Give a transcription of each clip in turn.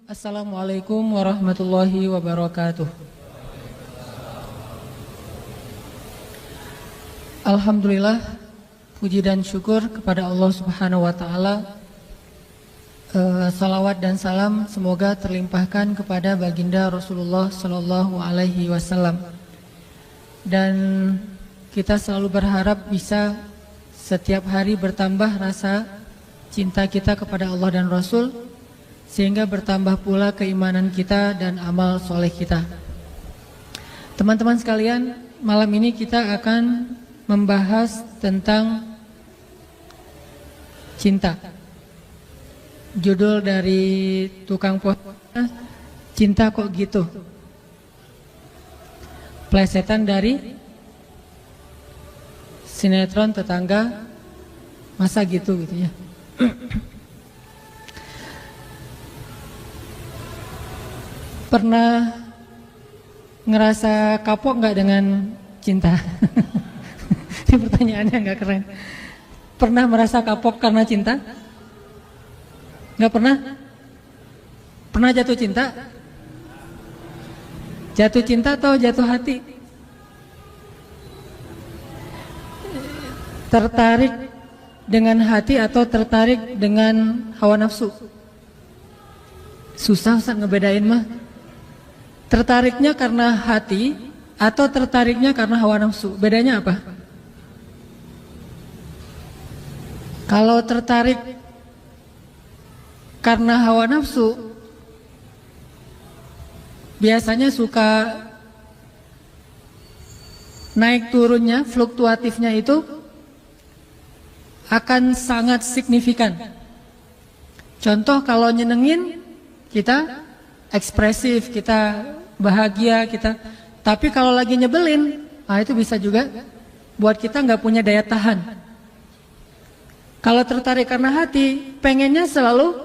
Assalamualaikum warahmatullahi wabarakatuh. Alhamdulillah, puji dan syukur kepada Allah Subhanahu wa taala. Salawat dan salam semoga terlimpahkan kepada baginda Rasulullah sallallahu alaihi wasallam. Dan kita selalu berharap bisa setiap hari bertambah rasa cinta kita kepada Allah dan Rasul, sehingga bertambah pula keimanan kita dan amal soleh kita. Teman-teman sekalian, malam ini kita akan membahas tentang cinta. Judul dari tukang podcast, Cinta Kok Gitu. Plesetan dari sinetron Tetangga Masa Gitu ya. Pernah ngerasa kapok nggak dengan cinta? Ini pertanyaannya nggak keren. Pernah merasa kapok karena cinta? Nggak pernah? Pernah jatuh cinta? Jatuh cinta atau jatuh hati? Tertarik dengan hati atau tertarik dengan hawa nafsu? Susah Ustaz ngebedain mah. Tertariknya karena hati atau tertariknya karena hawa nafsu? Bedanya apa? Kalau tertarik karena hawa nafsu, biasanya suka naik turunnya, fluktuatifnya itu akan sangat signifikan. Contoh, kalau nyenengin kita ekspresif, kita bahagia, kita. Tapi kalau lagi nyebelin, itu bisa juga buat kita nggak punya daya tahan. Kalau tertarik karena hati, pengennya selalu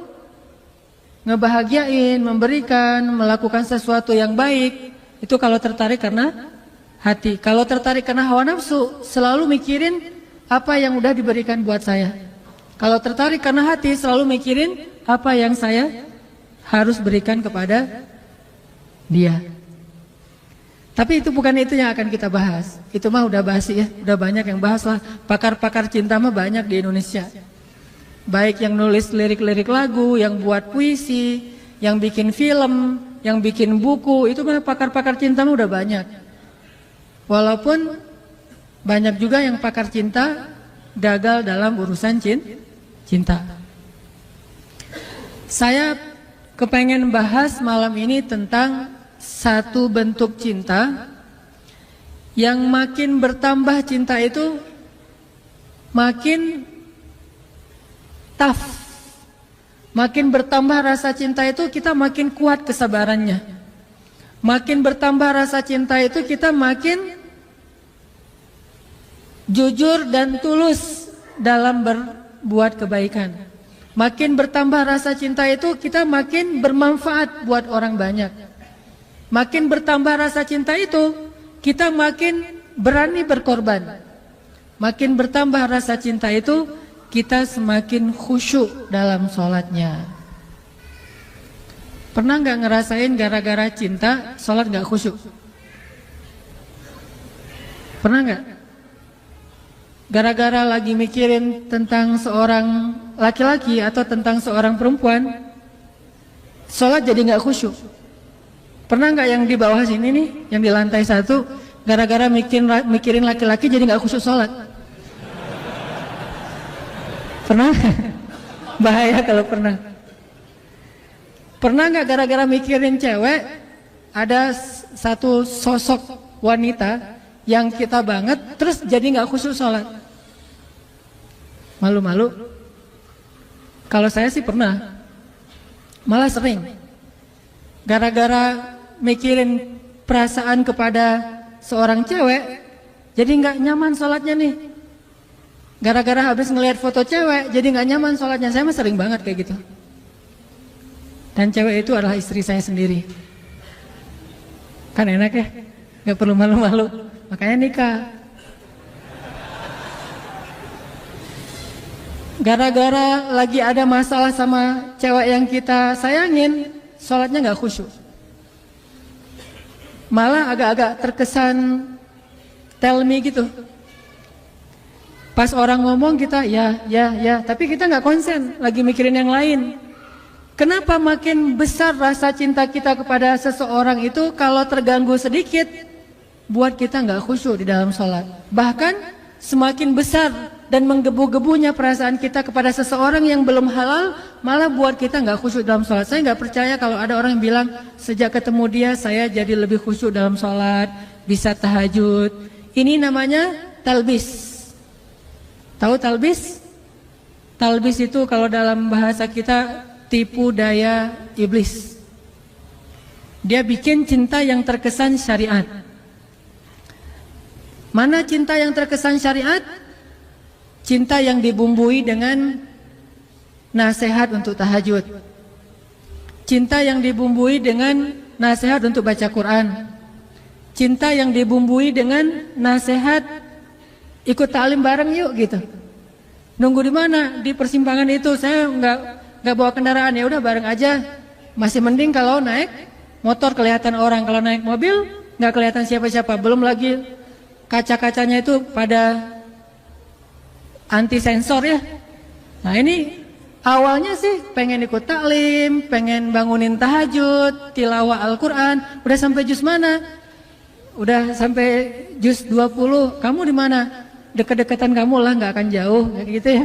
ngebahagiain, memberikan, melakukan sesuatu yang baik. Itu kalau tertarik karena hati. Kalau tertarik karena hawa nafsu, selalu mikirin apa yang udah diberikan buat saya. Kalau tertarik karena hati, selalu mikirin apa yang saya harus berikan kepada dia. Tapi itu bukan itu yang akan kita bahas. Itu mah udah bahas ya, udah banyak yang bahas lah. Pakar-pakar cinta mah banyak di Indonesia. Baik yang nulis lirik-lirik lagu, yang buat puisi, yang bikin film, yang bikin buku, itu mah pakar-pakar cinta mah udah banyak. Walaupun banyak juga yang pakar cinta gagal dalam urusan cinta. Saya kepengen bahas malam ini tentang satu bentuk cinta yang makin bertambah cinta itu makin tough. Makin bertambah rasa cinta itu kita makin kuat kesabarannya. Makin bertambah rasa cinta itu kita makin jujur dan tulus dalam berbuat kebaikan. Makin bertambah rasa cinta itu kita makin bermanfaat buat orang banyak. Makin bertambah rasa cinta itu kita makin berani berkorban. Makin bertambah rasa cinta itu kita semakin khusyuk dalam sholatnya. Pernah nggak ngerasain gara-gara cinta sholat nggak khusyuk? Pernah nggak? Gara-gara lagi mikirin tentang seorang laki-laki atau tentang seorang perempuan, sholat jadi nggak khusyuk. Pernah nggak yang di bawah sini nih, yang di lantai 1, gara-gara mikirin laki-laki jadi nggak khusyuk sholat? Pernah? Bahaya kalau pernah. Pernah nggak gara-gara mikirin cewek, ada satu sosok wanita yang kita banget, terus jadi nggak khusyuk sholat? Malu-malu? Kalau saya sih pernah, malah sering. Gara-gara mikirin perasaan kepada seorang cewek, jadi nggak nyaman sholatnya nih. Gara-gara habis ngelihat foto cewek, jadi nggak nyaman sholatnya. Saya mah sering banget kayak gitu. Dan cewek itu adalah istri saya sendiri. Kan enak ya, nggak perlu malu-malu. Makanya nikah. Gara-gara lagi ada masalah sama cewek yang kita sayangin, sholatnya nggak khusyuk. Malah agak-agak terkesan tell me gitu. Pas orang ngomong kita ya, tapi kita nggak konsen, lagi mikirin yang lain. Kenapa makin besar rasa cinta kita kepada seseorang itu kalau terganggu sedikit, buat kita nggak khusyuk di dalam sholat. Bahkan semakin besar dan menggebu-gebunya perasaan kita kepada seseorang yang belum halal, malah buat kita nggak khusyuk dalam sholat. Saya nggak percaya kalau ada orang yang bilang sejak ketemu dia saya jadi lebih khusyuk dalam sholat, bisa tahajud. Ini namanya talbis. Tahu talbis? Talbis itu kalau dalam bahasa kita tipu daya iblis. Dia bikin cinta yang terkesan syariat. Mana cinta yang terkesan syariat? Cinta yang dibumbui dengan nasihat untuk tahajud. Cinta yang dibumbui dengan nasihat untuk baca Quran. Cinta yang dibumbui dengan nasihat ikut taklim bareng yuk gitu. Nunggu di mana? Di persimpangan itu. Saya nggak bawa kendaraan, ya udah bareng aja. Masih mending kalau naik motor kelihatan orang, kalau naik mobil nggak kelihatan siapa-siapa. Belum lagi kaca-kacanya itu pada anti sensor ya. Nah ini awalnya sih pengen ikut taklim, pengen bangunin tahajud, tilawah Al-Quran. Udah sampai juz mana? Udah sampai juz 20. Kamu di mana? Deket-deketan kamu lah, nggak akan jauh, kayak gitu ya.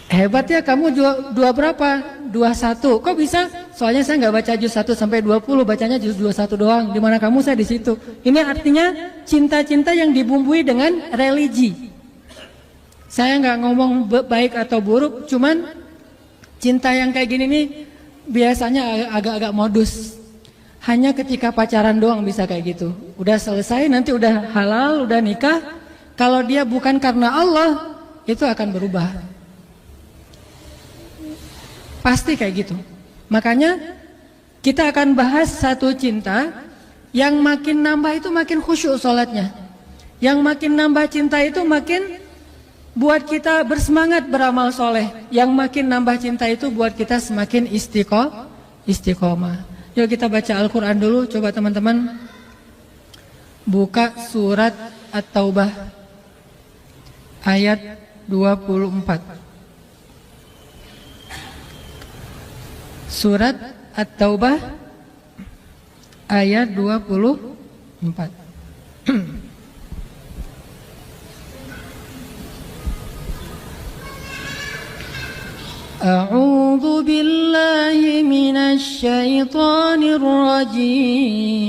Hebat ya, kamu dua berapa? 21. Kok bisa? Soalnya saya nggak baca juz 1 sampai 20, bacanya juz 21 doang. Di mana kamu, saya di situ. Ini artinya cinta-cinta yang dibumbui dengan religi. Saya nggak ngomong baik atau buruk, cuman cinta yang kayak gini nih biasanya agak-agak modus. Hanya ketika pacaran doang bisa kayak gitu. Udah selesai, nanti udah halal, udah nikah. Kalau dia bukan karena Allah, itu akan berubah. Pasti kayak gitu. Makanya kita akan bahas satu cinta yang makin nambah itu makin khusyuk sholatnya. Yang makin nambah cinta itu makin buat kita bersemangat beramal soleh. Yang makin nambah cinta itu buat kita semakin istiqomah. Yuk kita baca Al-Quran dulu. Coba teman-teman buka surat At-Taubah ayat 24. Surat At-Taubah ayat 24. A'udzu billahi minasy syaithanir rajim.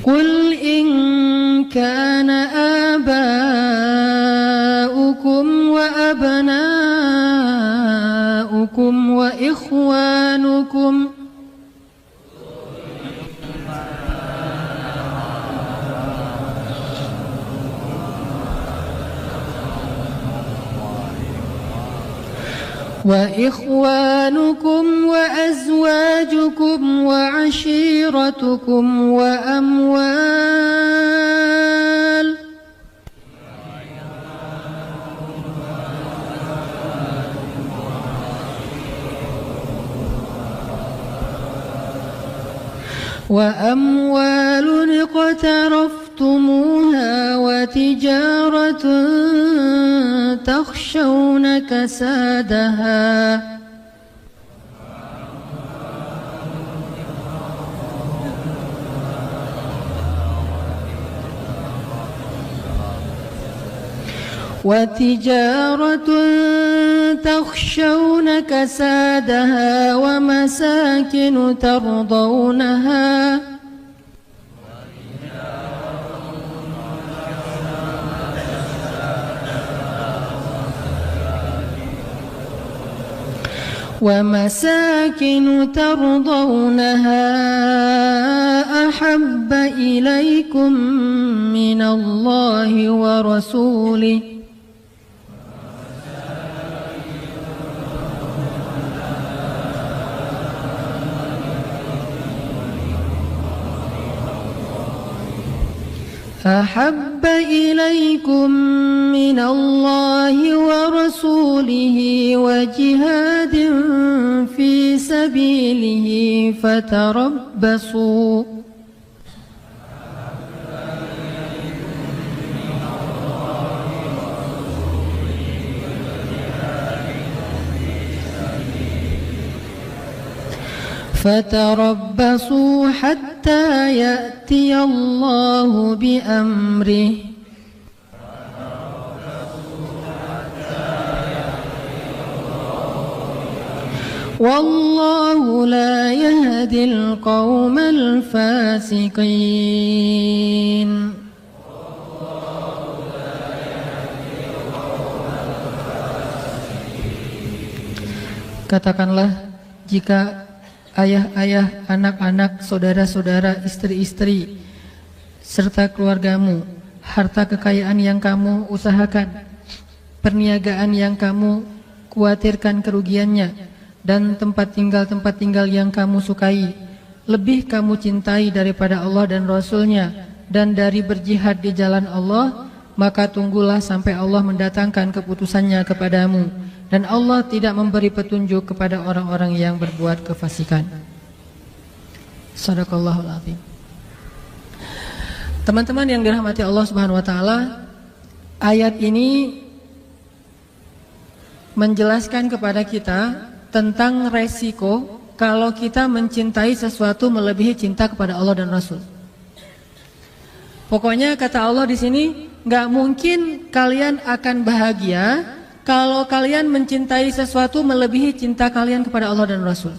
Qul in kana aba'ukum wa abna'ukum wa ikhwanukum وإخوانكم وأزواجكم وعشيرتكم وأموال اقترفتموها وتجارة تخشون كسادها ومساكن ترضونها أحب إليكم من الله ورسوله أحب إليكم من الله ورسوله وجهاد في سبيله فتربصوا فتربصوا حتى يأتي الله بأمره والله لا يهدي القوم الفاسقين. Katakanlah, jika ayah-ayah, anak-anak, saudara-saudara, istri-istri, serta keluargamu, harta kekayaan yang kamu usahakan, perniagaan yang kamu khawatirkan kerugiannya, dan tempat tinggal yang kamu sukai, lebih kamu cintai daripada Allah dan Rasul-Nya, dan dari berjihad di jalan Allah, maka tunggulah sampai Allah mendatangkan keputusannya kepadamu. Dan Allah tidak memberi petunjuk kepada orang-orang yang berbuat kefasikan. Shadaqallahul azim. Teman-teman yang dirahmati Allah Subhanahu wa taala, ayat ini menjelaskan kepada kita tentang resiko kalau kita mencintai sesuatu melebihi cinta kepada Allah dan Rasul. Pokoknya kata Allah di sini, nggak mungkin kalian akan bahagia kalau kalian mencintai sesuatu melebihi cinta kalian kepada Allah dan Rasul.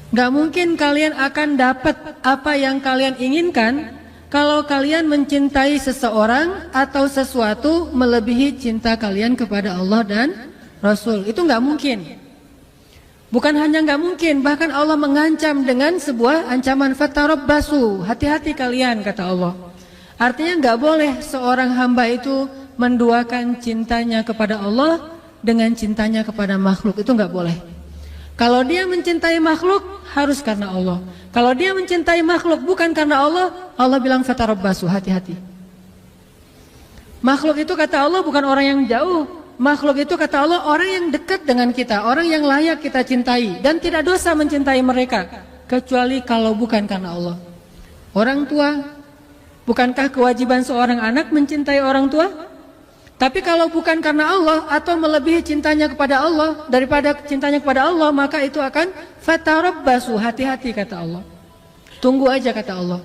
Gak mungkin kalian akan dapat apa yang kalian inginkan kalau kalian mencintai seseorang atau sesuatu melebihi cinta kalian kepada Allah dan Rasul. Itu gak mungkin. Bukan hanya gak mungkin, bahkan Allah mengancam dengan sebuah ancaman, fatarabbasu, hati-hati kalian, kata Allah. Artinya gak boleh seorang hamba itu menduakan cintanya kepada Allah dengan cintanya kepada makhluk. Itu nggak boleh. Kalau dia mencintai makhluk, harus karena Allah. Kalau dia mencintai makhluk bukan karena Allah, Allah bilang fatarabbasu, hati-hati. Makhluk itu kata Allah bukan orang yang jauh. Makhluk itu kata Allah orang yang dekat dengan kita, orang yang layak kita cintai, dan tidak dosa mencintai mereka kecuali kalau bukan karena Allah. Orang tua, bukankah kewajiban seorang anak mencintai orang tua? Tapi kalau bukan karena Allah atau melebihi cintanya kepada Allah daripada cintanya kepada Allah, maka itu akan fatarabbasu, hati-hati kata Allah. Tunggu aja kata Allah.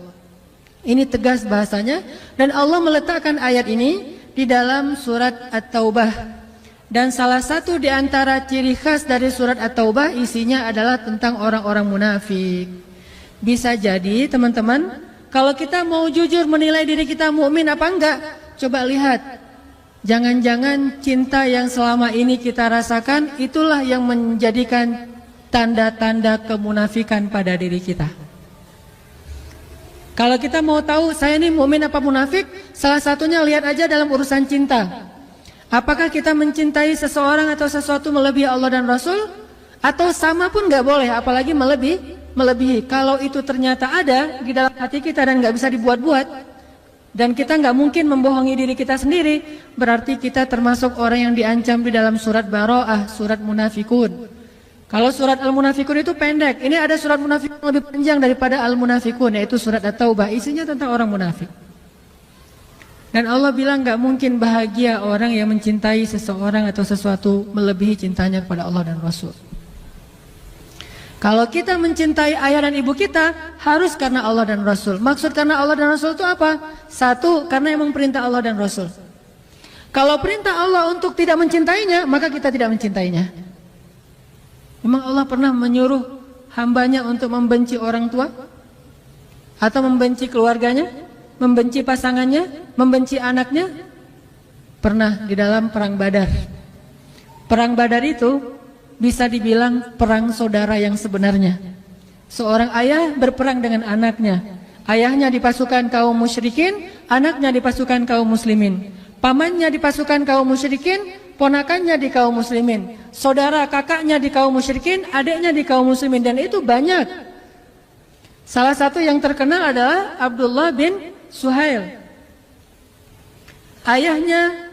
Ini tegas bahasanya, dan Allah meletakkan ayat ini di dalam surat At-Taubah. Dan salah satu di antara ciri khas dari surat At-Taubah isinya adalah tentang orang-orang munafik. Bisa jadi teman-teman, kalau kita mau jujur menilai diri kita mukmin apa enggak, coba lihat. Jangan-jangan cinta yang selama ini kita rasakan itulah yang menjadikan tanda-tanda kemunafikan pada diri kita. Kalau kita mau tahu saya ini mukmin apa munafik, salah satunya lihat aja dalam urusan cinta. Apakah kita mencintai seseorang atau sesuatu melebihi Allah dan Rasul? Atau sama pun nggak boleh, apalagi melebihi. Kalau itu ternyata ada di dalam hati kita dan nggak bisa dibuat-buat, dan kita nggak mungkin membohongi diri kita sendiri, berarti kita termasuk orang yang diancam di dalam surat Baro'ah, surat Munafikun. Kalau surat Al-Munafikun itu pendek, ini ada surat Munafikun lebih panjang daripada Al-Munafikun, yaitu surat At-Taubah, isinya tentang orang munafik. Dan Allah bilang nggak mungkin bahagia orang yang mencintai seseorang atau sesuatu melebihi cintanya kepada Allah dan Rasul. Kalau kita mencintai ayah dan ibu kita, harus karena Allah dan Rasul. Maksud karena Allah dan Rasul itu apa? Satu, karena emang perintah Allah dan Rasul. Kalau perintah Allah untuk tidak mencintainya, maka kita tidak mencintainya. Memang Allah pernah menyuruh hambanya untuk membenci orang tua? Atau membenci keluarganya? Membenci pasangannya? Membenci anaknya? Pernah di dalam perang Badar. Perang Badar itu bisa dibilang perang saudara yang sebenarnya. Seorang ayah berperang dengan anaknya. Ayahnya di pasukan kaum musyrikin, anaknya di pasukan kaum muslimin. Pamannya di pasukan kaum musyrikin, ponakannya di kaum muslimin. Saudara kakaknya di kaum musyrikin, adiknya di kaum muslimin. Dan itu banyak. Salah satu yang terkenal adalah Abdullah bin Suhail. Ayahnya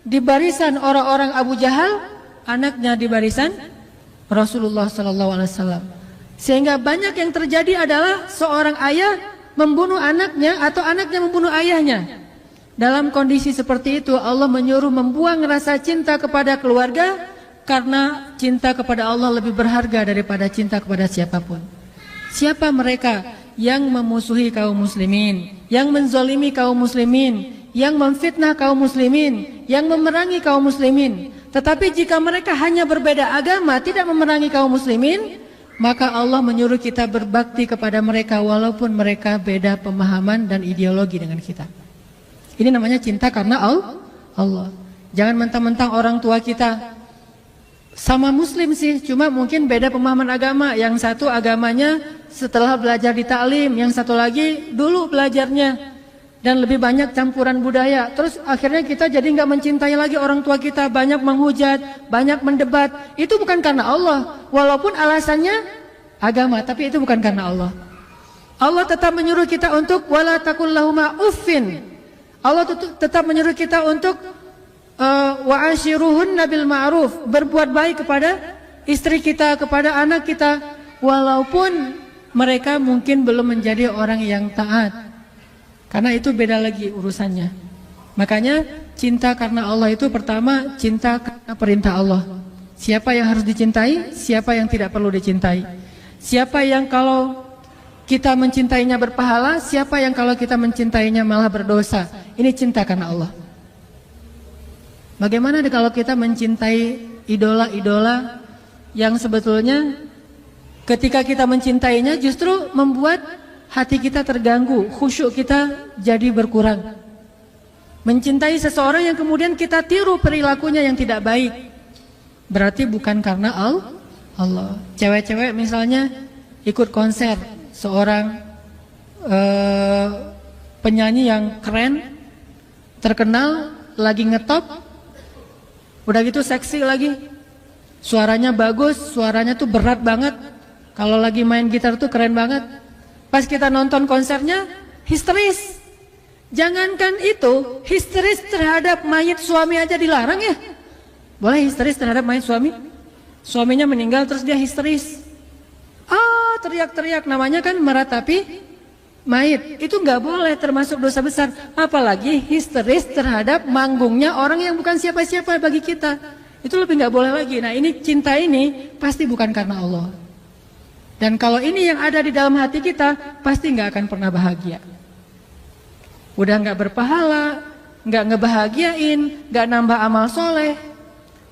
di barisan orang-orang Abu Jahal, anaknya di barisan Rasulullah SAW. Sehingga banyak yang terjadi adalah seorang ayah membunuh anaknya atau anaknya membunuh ayahnya. Dalam kondisi seperti itu Allah menyuruh membuang rasa cinta kepada keluarga, karena cinta kepada Allah lebih berharga daripada cinta kepada siapapun. Siapa mereka yang memusuhi kaum muslimin, yang menzalimi kaum muslimin, yang memfitnah kaum muslimin, yang memerangi kaum muslimin? Tetapi jika mereka hanya berbeda agama, tidak memerangi kaum muslimin, maka Allah menyuruh kita berbakti kepada mereka walaupun mereka beda pemahaman dan ideologi dengan kita. Ini namanya cinta karena Allah. Jangan mentang-mentang orang tua kita sama muslim sih, cuma mungkin beda pemahaman agama. Yang satu agamanya setelah belajar di taklim, yang satu lagi dulu belajarnya dan lebih banyak campuran budaya. Terus akhirnya kita jadi nggak mencintai lagi orang tua kita, banyak menghujat, banyak mendebat. Itu bukan karena Allah, walaupun alasannya agama, tapi itu bukan karena Allah. Allah tetap menyuruh kita untuk wala taqul lahuma uffin. Allah tetap menyuruh kita untuk wa ashiruhunna bil ma'ruf, berbuat baik kepada istri kita, kepada anak kita, walaupun mereka mungkin belum menjadi orang yang taat. Karena itu beda lagi urusannya. Makanya cinta karena Allah itu pertama cinta karena perintah Allah. Siapa yang harus dicintai, siapa yang tidak perlu dicintai. Siapa yang kalau kita mencintainya berpahala, siapa yang kalau kita mencintainya malah berdosa. Ini cinta karena Allah. Bagaimana kalau kita mencintai idola-idola yang sebetulnya ketika kita mencintainya justru membuat hati kita terganggu, khusyuk kita jadi berkurang. Mencintai seseorang yang kemudian kita tiru perilakunya yang tidak baik, berarti bukan karena Allah. Cewek-cewek misalnya ikut konser seorang penyanyi yang keren, terkenal, lagi ngetop, udah gitu seksi lagi, suaranya bagus, suaranya tuh berat banget, kalau lagi main gitar tuh keren banget. Pas kita nonton konsernya histeris. Jangankan itu, histeris terhadap mayit suami aja dilarang ya. Boleh histeris terhadap mayit suami? Suaminya meninggal terus dia histeris, teriak-teriak, namanya kan meratapi mayit. Itu nggak boleh, termasuk dosa besar. Apalagi histeris terhadap manggungnya orang yang bukan siapa-siapa bagi kita. Itu lebih nggak boleh lagi. Nah, ini cinta ini pasti bukan karena Allah. Dan kalau ini yang ada di dalam hati kita, pasti nggak akan pernah bahagia. Udah nggak berpahala, nggak ngebahagiain, nggak nambah amal soleh.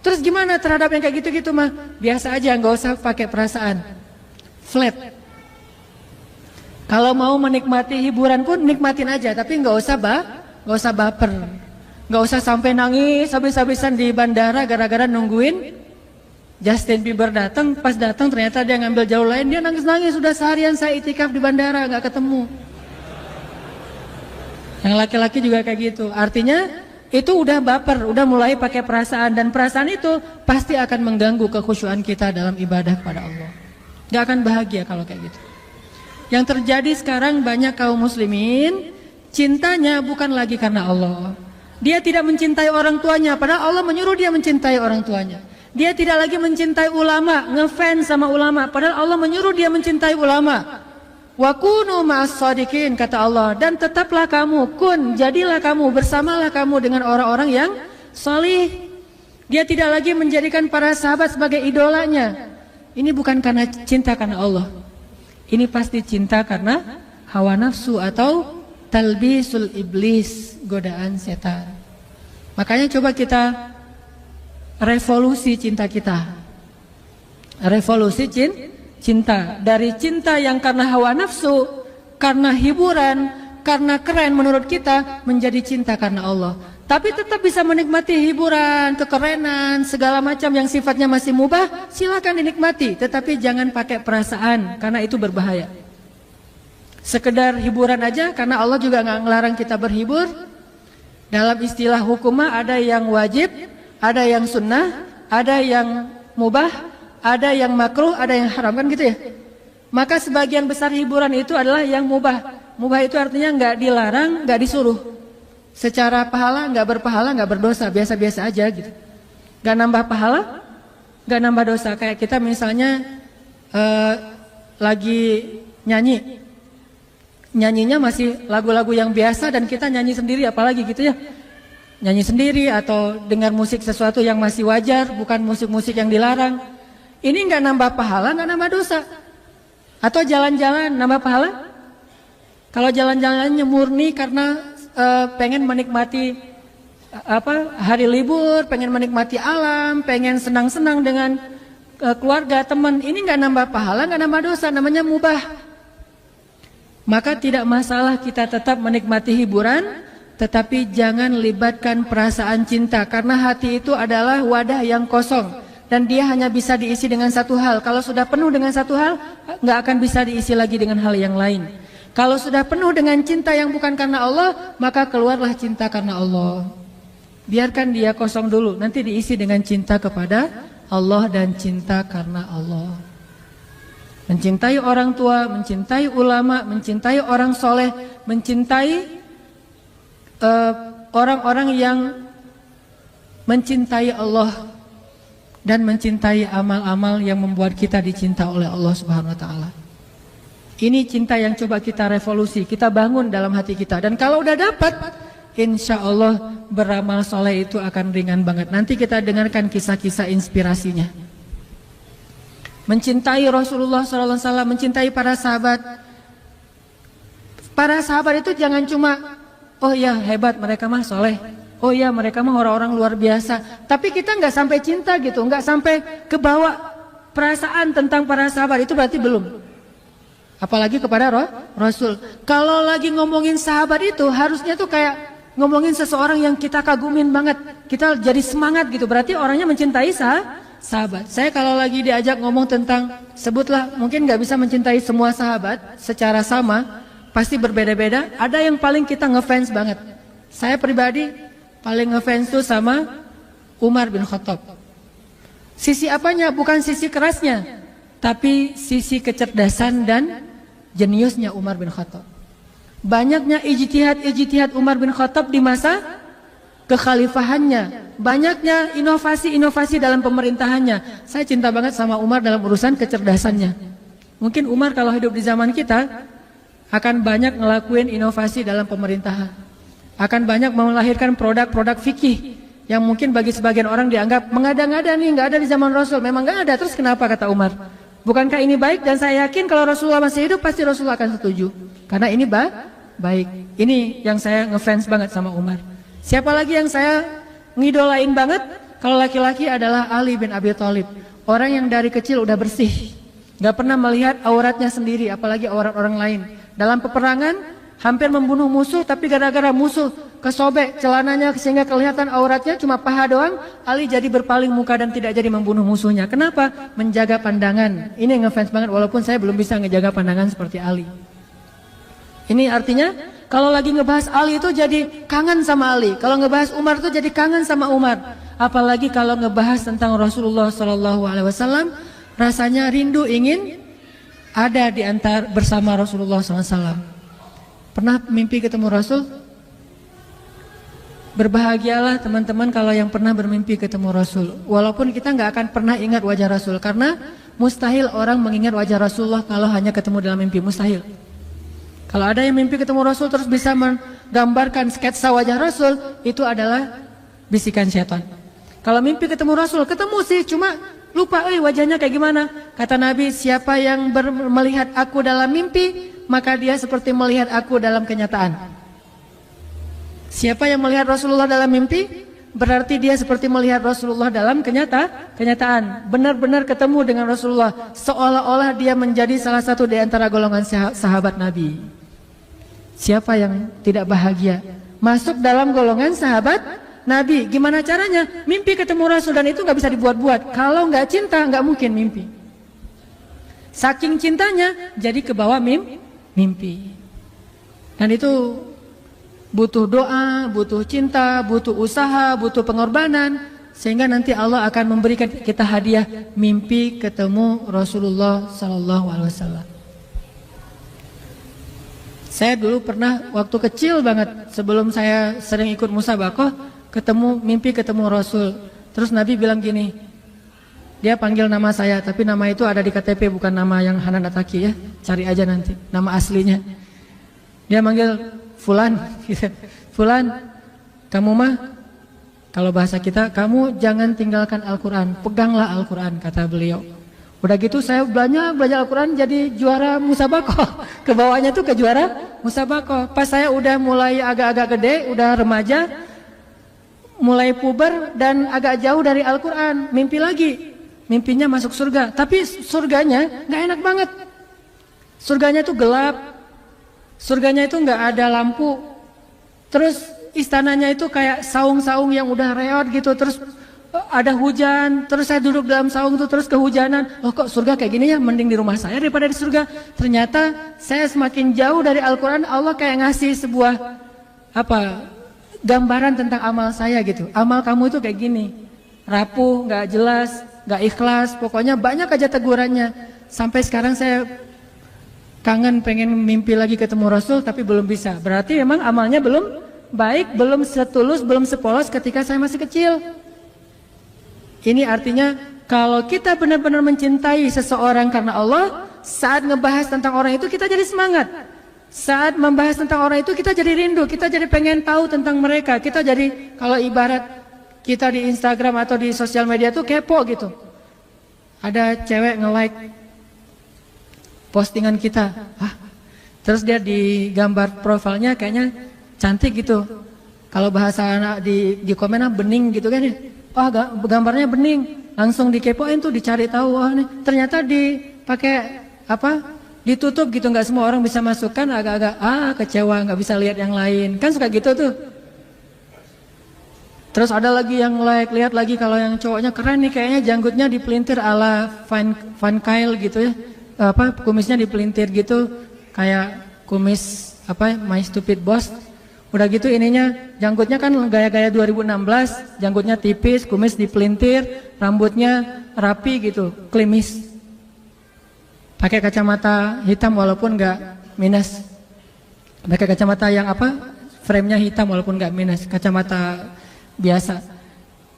Terus gimana terhadap yang kayak gitu-gitu mah? Biasa aja, nggak usah pakai perasaan. Flat. Kalau mau menikmati hiburan pun nikmatin aja, tapi nggak usah baper, nggak usah sampai nangis habis-habisan di bandara gara-gara nungguin Justin Bieber datang. Pas datang ternyata dia ngambil jalur lain, dia nangis-nangis. Sudah seharian saya itikaf di bandara nggak ketemu. Yang laki-laki juga kayak gitu. Artinya itu udah baper, udah mulai pakai perasaan, dan perasaan itu pasti akan mengganggu kekhusyuan kita dalam ibadah kepada Allah. Nggak akan bahagia kalau kayak gitu. Yang terjadi sekarang banyak kaum muslimin cintanya bukan lagi karena Allah. Dia tidak mencintai orang tuanya, padahal Allah menyuruh dia mencintai orang tuanya. Dia tidak lagi mencintai ulama, ngefans sama ulama, padahal Allah menyuruh dia mencintai ulama. Wa kunu ma'as shadiqin, kata Allah, dan tetaplah kamu, jadilah kamu, bersamalah kamu dengan orang-orang yang salih. Dia tidak lagi menjadikan para sahabat sebagai idolanya. Ini bukan karena cinta karena Allah. Ini pasti cinta karena hawa nafsu atau talbisul iblis, godaan setan. Makanya coba kita revolusi cinta kita. Revolusi cinta. Dari cinta yang karena hawa nafsu, karena hiburan, karena keren menurut kita, menjadi cinta karena Allah. Tapi tetap bisa menikmati hiburan, kekerenan, segala macam yang sifatnya masih mubah, silakan dinikmati. Tetapi jangan pakai perasaan, karena itu berbahaya. Sekedar hiburan aja, karena Allah juga nggak ngelarang kita berhibur. Dalam istilah hukumah ada yang wajib, ada yang sunnah, ada yang mubah, ada yang makruh, ada yang haram, kan gitu ya. Maka sebagian besar hiburan itu adalah yang mubah. Mubah itu artinya nggak dilarang, nggak disuruh. Secara pahala nggak berpahala, nggak berdosa, biasa-biasa aja gitu. Nggak nambah pahala, nggak nambah dosa. Kayak kita misalnya lagi nyanyinya masih lagu-lagu yang biasa dan kita nyanyi sendiri, apalagi gitu ya. Nyanyi sendiri atau dengar musik sesuatu yang masih wajar, bukan musik-musik yang dilarang. Ini nggak nambah pahala, nggak nambah dosa. Atau jalan-jalan nambah pahala? Kalau jalan-jalannya murni karena pengen menikmati hari libur, pengen menikmati alam, pengen senang-senang dengan keluarga, teman, ini nggak nambah pahala, nggak nambah dosa, namanya mubah. Maka tidak masalah kita tetap menikmati hiburan, tetapi jangan libatkan perasaan cinta, karena hati itu adalah wadah yang kosong. Dan dia hanya bisa diisi dengan satu hal. Kalau sudah penuh dengan satu hal, nggak akan bisa diisi lagi dengan hal yang lain. Kalau sudah penuh dengan cinta yang bukan karena Allah, maka keluarlah cinta karena Allah. Biarkan dia kosong dulu, nanti diisi dengan cinta kepada Allah dan cinta karena Allah. Mencintai orang tua, mencintai ulama, mencintai orang soleh, mencintai orang-orang yang mencintai Allah, dan mencintai amal-amal yang membuat kita dicinta oleh Allah Subhanahu wa taala. Ini cinta yang coba kita revolusi, kita bangun dalam hati kita. Dan kalau udah dapat, insya Allah beramal soleh itu akan ringan banget. Nanti kita dengarkan kisah-kisah inspirasinya. Mencintai Rasulullah SAW, mencintai para sahabat. Para sahabat itu jangan cuma, oh ya hebat mereka mah soleh. Oh ya mereka mah orang-orang luar biasa. Tapi kita nggak sampai cinta gitu, nggak sampai kebawa perasaan tentang para sahabat, itu berarti belum. Apalagi kepada Rasul. Kalau lagi ngomongin sahabat itu harusnya tuh kayak ngomongin seseorang yang kita kagumin banget. Kita jadi semangat gitu, berarti orangnya mencintai sahabat. Saya kalau lagi diajak ngomong tentang, sebutlah, mungkin nggak bisa mencintai semua sahabat secara sama, pasti berbeda-beda. Ada yang paling kita ngefans banget. Saya pribadi paling ngefans tuh sama Umar bin Khattab. Sisi apanya? Bukan sisi kerasnya, tapi sisi kecerdasan dan jeniusnya Umar bin Khattab. Banyaknya ijtihad Umar bin Khattab di masa kekhalifahannya. Banyaknya inovasi-inovasi dalam pemerintahannya. Saya cinta banget sama Umar dalam urusan kecerdasannya. Mungkin Umar kalau hidup di zaman kita akan banyak ngelakuin inovasi dalam pemerintahan. Akan banyak melahirkan produk-produk fikih yang mungkin bagi sebagian orang dianggap mengada-ngada nih, nggak ada di zaman Rasul. Memang nggak ada, terus kenapa kata Umar? Bukankah ini baik? Dan saya yakin kalau Rasulullah masih hidup pasti Rasulullah akan setuju. Karena ini baik. Ini yang saya ngefans banget sama Umar. Siapa lagi yang saya ngidolain banget? Kalau laki-laki adalah Ali bin Abi Thalib. Orang yang dari kecil udah bersih, nggak pernah melihat auratnya sendiri, apalagi aurat orang lain. Dalam peperangan hampir membunuh musuh, tapi gara-gara musuh kesobek celananya sehingga kelihatan auratnya cuma paha doang, Ali jadi berpaling muka dan tidak jadi membunuh musuhnya. Kenapa? Menjaga pandangan. Ini ngefans banget, walaupun saya belum bisa ngejaga pandangan seperti Ali. Ini artinya kalau lagi ngebahas Ali itu jadi kangen sama Ali, kalau ngebahas Umar itu jadi kangen sama Umar. Apalagi kalau ngebahas tentang Rasulullah SAW, rasanya rindu ingin ada di antara bersama Rasulullah SAW. Pernah mimpi ketemu Rasul? Berbahagialah teman-teman kalau yang pernah bermimpi ketemu Rasul. Walaupun kita nggak akan pernah ingat wajah Rasul, karena mustahil orang mengingat wajah Rasulullah kalau hanya ketemu dalam mimpi, mustahil. Kalau ada yang mimpi ketemu Rasul terus bisa menggambarkan sketsa wajah Rasul, itu adalah bisikan setan. Kalau mimpi ketemu Rasul, ketemu sih, cuma lupa wajahnya kayak gimana. Kata Nabi, siapa yang melihat aku dalam mimpi, maka dia seperti melihat aku dalam kenyataan. Siapa yang melihat Rasulullah dalam mimpi, berarti dia seperti melihat Rasulullah dalam kenyataan. Benar-benar ketemu dengan Rasulullah, seolah-olah dia menjadi salah satu di antara golongan sahabat Nabi. Siapa yang tidak bahagia masuk dalam golongan sahabat Nabi? Gimana caranya? Mimpi ketemu Rasul, dan itu nggak bisa dibuat-buat. Kalau nggak cinta, nggak mungkin mimpi. Saking cintanya, jadi kebawa mimpi. Dan itu butuh doa, butuh cinta, butuh usaha, butuh pengorbanan, sehingga nanti Allah akan memberikan kita hadiah mimpi ketemu Rasulullah SAW. Saya dulu pernah waktu kecil banget sebelum saya sering ikut musabaqah mimpi ketemu Rasul. Terus Nabi bilang gini, dia panggil nama saya tapi nama itu ada di KTP bukan nama yang Hanan Ataki ya. Cari aja nanti nama aslinya. Dia manggil Fulan, Fulan, kamu mah kalau bahasa kita kamu jangan tinggalkan Al-Quran, peganglah Al-Quran kata beliau. Udah gitu saya belajar Al-Quran jadi juara musabaqah. Ke bawahnya tuh ke juara musabaqah. Pas saya udah mulai agak-agak gede, udah remaja, mulai puber dan agak jauh dari Al-Quran, mimpi lagi. Mimpinya masuk surga, tapi surganya nggak enak banget. Surganya tuh gelap. Surganya itu nggak ada lampu. Terus istananya itu kayak saung-saung yang udah reot gitu. Terus ada hujan, terus saya duduk dalam saung itu terus kehujanan. Oh kok surga kayak gini ya, mending di rumah saya daripada di surga. Ternyata saya semakin jauh dari Al-Quran, Allah kayak ngasih sebuah gambaran tentang amal saya gitu. Amal kamu itu kayak gini, rapuh, nggak jelas, nggak ikhlas, pokoknya banyak aja tegurannya. Sampai sekarang saya kangen pengen mimpi lagi ketemu Rasul tapi belum bisa. Berarti memang amalnya belum baik, belum setulus, belum sepolos ketika saya masih kecil. Ini artinya kalau kita benar-benar mencintai seseorang karena Allah, saat ngebahas tentang orang itu kita jadi semangat. Saat membahas tentang orang itu kita jadi rindu, kita jadi pengen tahu tentang mereka. Kita jadi kalau ibarat kita di Instagram atau di sosial media tuh kepo gitu. Ada cewek nge-like postingan kita, terus dia di gambar profilnya kayaknya cantik gitu. Kalau bahasa anak di komennya bening gitu kan ya. Gambarnya bening, langsung dikepoin tuh, dicari tahu. Nih ternyata dipakai ditutup gitu, nggak semua orang bisa masukkan. Agak-agak kecewa, nggak bisa lihat yang lain, kan suka gitu tuh. Terus ada lagi yang lihat lagi kalau yang cowoknya keren nih, kayaknya janggutnya dipelintir ala Van Kyle gitu ya, kumisnya dipelintir gitu kayak kumis My Stupid Boss. Udah gitu ininya janggutnya kan gaya-gaya 2016, janggutnya tipis, kumis dipelintir, rambutnya rapi gitu, klimis. Pakai kacamata hitam walaupun nggak minus. Pakai kacamata yang frame-nya hitam walaupun nggak minus, kacamata biasa.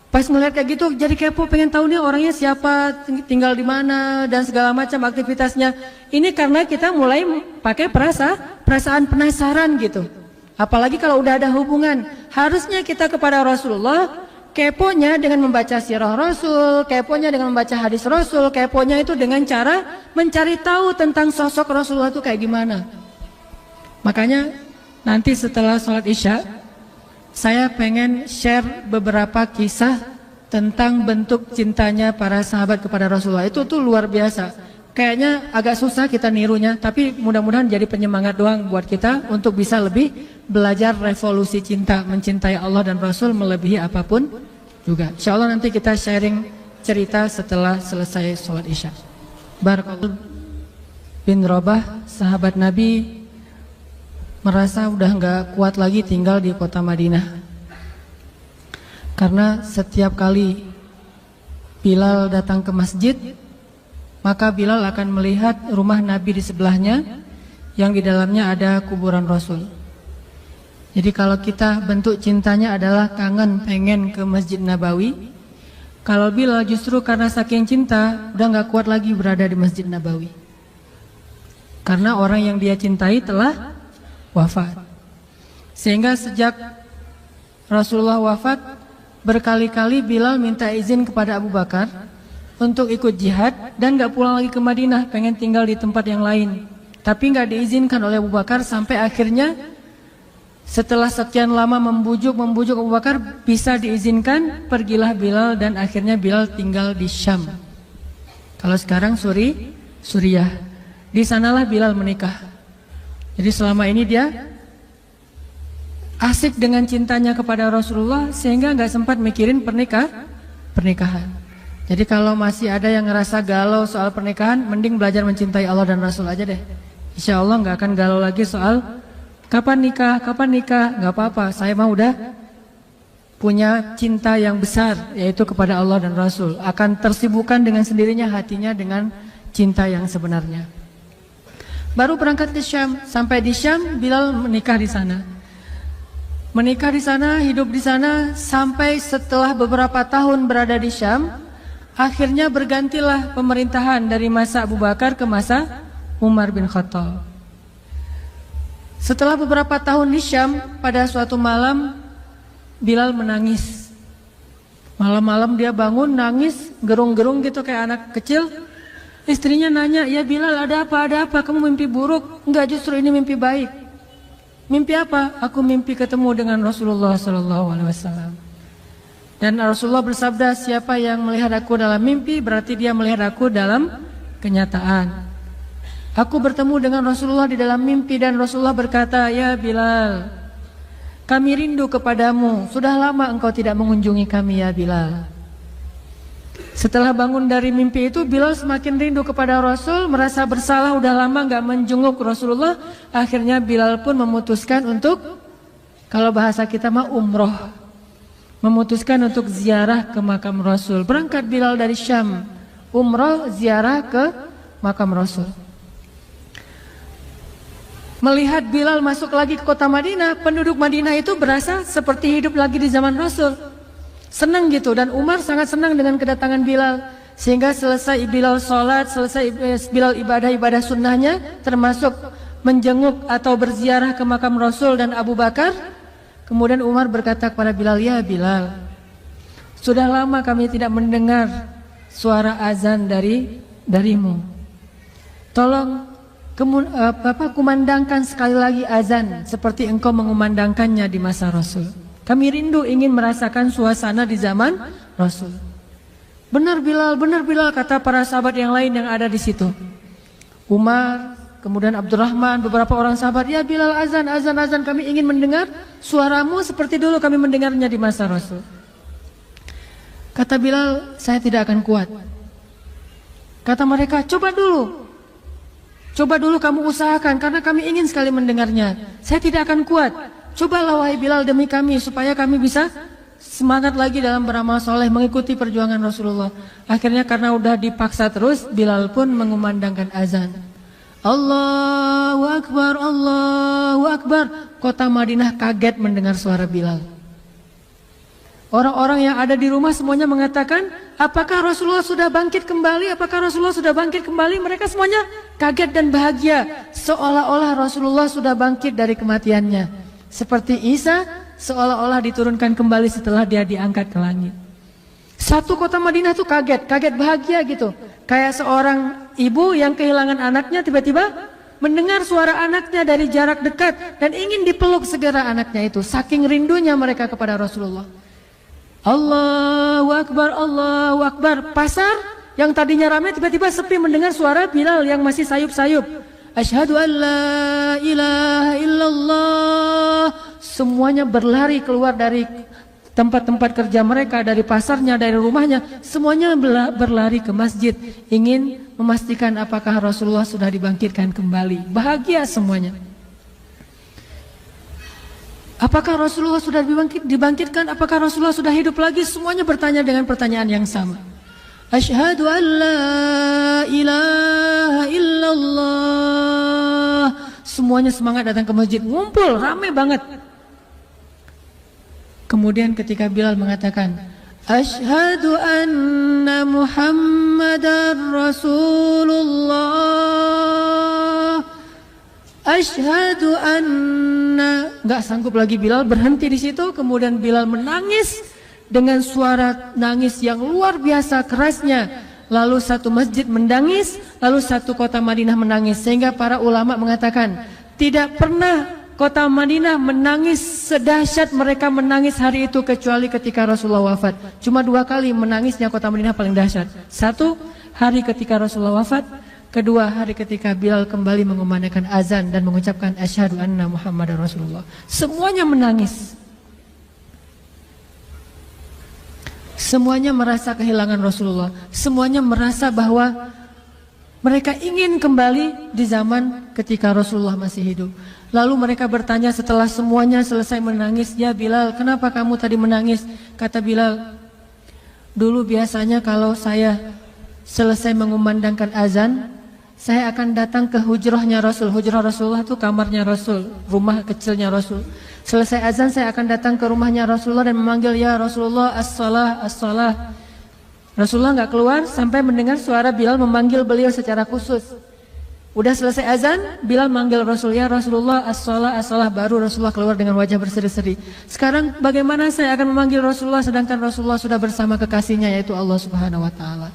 Pas melihat kayak gitu jadi kepo, pengen tahu nih orangnya siapa, tinggal di mana dan segala macam aktivitasnya. Ini karena kita mulai pakai perasaan penasaran gitu. Apalagi kalau udah ada hubungan, harusnya kita kepada Rasulullah keponya dengan membaca sirah Rasul, keponya dengan membaca hadis Rasul, keponya itu dengan cara mencari tahu tentang sosok Rasulullah itu kayak gimana. Makanya nanti setelah sholat Isya, saya pengen share beberapa kisah tentang bentuk cintanya para sahabat kepada Rasulullah. Itu tuh luar biasa. Kayaknya agak susah kita nirunya, tapi mudah-mudahan jadi penyemangat doang buat kita untuk bisa lebih belajar revolusi cinta, mencintai Allah dan Rasul melebihi apapun juga. Insya Allah nanti kita sharing cerita setelah selesai sholat Isya. Barakallahu bin Rabah, sahabat Nabi, merasa udah nggak kuat lagi tinggal di kota Madinah. Karena setiap kali Bilal datang ke masjid, maka Bilal akan melihat rumah Nabi di sebelahnya yang di dalamnya ada kuburan Rasul. Jadi kalau kita bentuk cintanya adalah kangen pengen ke Masjid Nabawi, kalau Bilal justru karena saking cinta udah nggak kuat lagi berada di Masjid Nabawi. Karena orang yang dia cintai telah wafat. Sehingga sejak Rasulullah wafat, berkali-kali Bilal minta izin kepada Abu Bakar untuk ikut jihad dan gak pulang lagi ke Madinah, pengen tinggal di tempat yang lain. Tapi gak diizinkan oleh Abu Bakar, sampai akhirnya setelah sekian lama membujuk Abu Bakar bisa diizinkan, pergilah Bilal dan akhirnya Bilal tinggal di Syam. Kalau sekarang Suriah. Di sanalah Bilal menikah. Jadi selama ini dia asik dengan cintanya kepada Rasulullah sehingga gak sempat mikirin pernikahan. Jadi kalau masih ada yang ngerasa galau soal pernikahan, mending belajar mencintai Allah dan Rasul aja deh. Insya Allah nggak akan galau lagi soal kapan nikah, nggak apa-apa. Saya mah udah punya cinta yang besar, yaitu kepada Allah dan Rasul. Akan tersibukkan dengan sendirinya hatinya dengan cinta yang sebenarnya. Baru berangkat ke Syam. Sampai di Syam, Bilal menikah di sana. Menikah di sana, hidup di sana, sampai setelah beberapa tahun berada di Syam, akhirnya bergantilah pemerintahan dari masa Abu Bakar ke masa Umar bin Khattab. Setelah beberapa tahun di Syam, pada suatu malam Bilal menangis. Malam-malam dia bangun nangis, gerung-gerung gitu kayak anak kecil. Istrinya nanya, "Ya Bilal, ada apa? Ada apa? Kamu mimpi buruk?" "Enggak, justru ini mimpi baik." "Mimpi apa?" "Aku mimpi ketemu dengan Rasulullah SAW." Dan Rasulullah bersabda, "Siapa yang melihat aku dalam mimpi, berarti dia melihat aku dalam kenyataan." Aku bertemu dengan Rasulullah di dalam mimpi dan Rasulullah berkata, "Ya Bilal, kami rindu kepadamu. Sudah lama engkau tidak mengunjungi kami ya Bilal." Setelah bangun dari mimpi itu, Bilal semakin rindu kepada Rasul, merasa bersalah udah lama gak menjenguk Rasulullah. Akhirnya Bilal pun memutuskan untuk, kalau bahasa kita mah umroh, memutuskan untuk ziarah ke makam Rasul. Berangkat Bilal dari Syam, umroh ziarah ke makam Rasul. Melihat Bilal masuk lagi ke kota Madinah, penduduk Madinah itu berasa seperti hidup lagi di zaman Rasul. Senang gitu, dan Umar sangat senang dengan kedatangan Bilal. Sehingga selesai Bilal sholat, selesai Bilal ibadah-ibadah sunnahnya, termasuk menjenguk atau berziarah ke makam Rasul dan Abu Bakar. Kemudian Umar berkata kepada Bilal, "Ya Bilal, sudah lama kami tidak mendengar suara azan darimu. Tolong kumandangkan sekali lagi azan seperti engkau mengumandangkannya di masa Rasul. Kami rindu ingin merasakan suasana di zaman Rasul." Benar Bilal, kata para sahabat yang lain yang ada di situ. Umar, kemudian Abdurrahman, beberapa orang sahabat, "Ya Bilal, azan, kami ingin mendengar suaramu seperti dulu kami mendengarnya di masa Rasul." Kata Bilal, "Saya tidak akan kuat." Kata mereka, Coba dulu kamu usahakan karena kami ingin sekali mendengarnya. Saya tidak akan kuat. Cobalah wahai Bilal demi kami supaya kami bisa semangat lagi dalam beramal soleh mengikuti perjuangan Rasulullah. Akhirnya karena udah dipaksa terus, Bilal pun mengumandangkan azan. Allahu Akbar, Allahu Akbar. Kota Madinah kaget mendengar suara Bilal. Orang-orang yang ada di rumah semuanya mengatakan, "Apakah Rasulullah sudah bangkit kembali? Apakah Rasulullah sudah bangkit kembali?" Mereka semuanya kaget dan bahagia, seolah-olah Rasulullah sudah bangkit dari kematiannya. Seperti Isa seolah-olah diturunkan kembali setelah dia diangkat ke langit. Satu kota Madinah tuh kaget bahagia gitu. Kayak seorang ibu yang kehilangan anaknya tiba-tiba mendengar suara anaknya dari jarak dekat dan ingin dipeluk segera anaknya itu. Saking rindunya mereka kepada Rasulullah. Allahu Akbar, Allahu Akbar. Pasar yang tadinya ramai tiba-tiba sepi mendengar suara Bilal yang masih sayup-sayup. Asyhadu an la ilaha illallah. Semuanya berlari keluar dari tempat-tempat kerja mereka, dari pasarnya, dari rumahnya. Semuanya berlari ke masjid, ingin memastikan apakah Rasulullah sudah dibangkitkan kembali. Bahagia semuanya. Apakah Rasulullah sudah dibangkitkan? Apakah Rasulullah sudah hidup lagi? Semuanya bertanya dengan pertanyaan yang sama. Asyhadu an la ilaha illallah. Semuanya semangat datang ke masjid, ngumpul, ramai banget. Kemudian ketika Bilal mengatakan, Asyhadu anna Muhammadar Rasulullah. Asyhadu anna. Gak sanggup lagi Bilal, berhenti di situ. Kemudian Bilal menangis dengan suara nangis yang luar biasa kerasnya. Lalu satu masjid menangis, lalu satu kota Madinah menangis. Sehingga para ulama mengatakan, tidak pernah kota Madinah menangis sedahsyat mereka menangis hari itu kecuali ketika Rasulullah wafat. Cuma 2 kali menangisnya kota Madinah paling dahsyat. 1 hari ketika Rasulullah wafat, 2 hari ketika Bilal kembali mengumandangkan azan dan mengucapkan asyhadu anna Muhammadar Rasulullah. Semuanya menangis. Semuanya merasa kehilangan Rasulullah. Semuanya merasa bahwa mereka ingin kembali di zaman ketika Rasulullah masih hidup. Lalu mereka bertanya setelah semuanya selesai menangis, "Ya Bilal, kenapa kamu tadi menangis?" Kata Bilal, "Dulu biasanya kalau saya selesai mengumandangkan azan, saya akan datang ke hujrahnya Rasul. Hujrah Rasulullah itu kamarnya Rasul, rumah kecilnya Rasul. Selesai azan saya akan datang ke rumahnya Rasulullah dan memanggil, ya Rasulullah, as-salah, as-salah. Rasulullah nggak keluar sampai mendengar suara Bilal memanggil beliau secara khusus. Udah selesai azan, Bilal manggil Rasul, ya Rasulullah, as-salah, as-salah. Baru Rasulullah keluar dengan wajah berseri-seri. Sekarang bagaimana saya akan memanggil Rasulullah sedangkan Rasulullah sudah bersama kekasihnya yaitu Allah Subhanahu wa taala.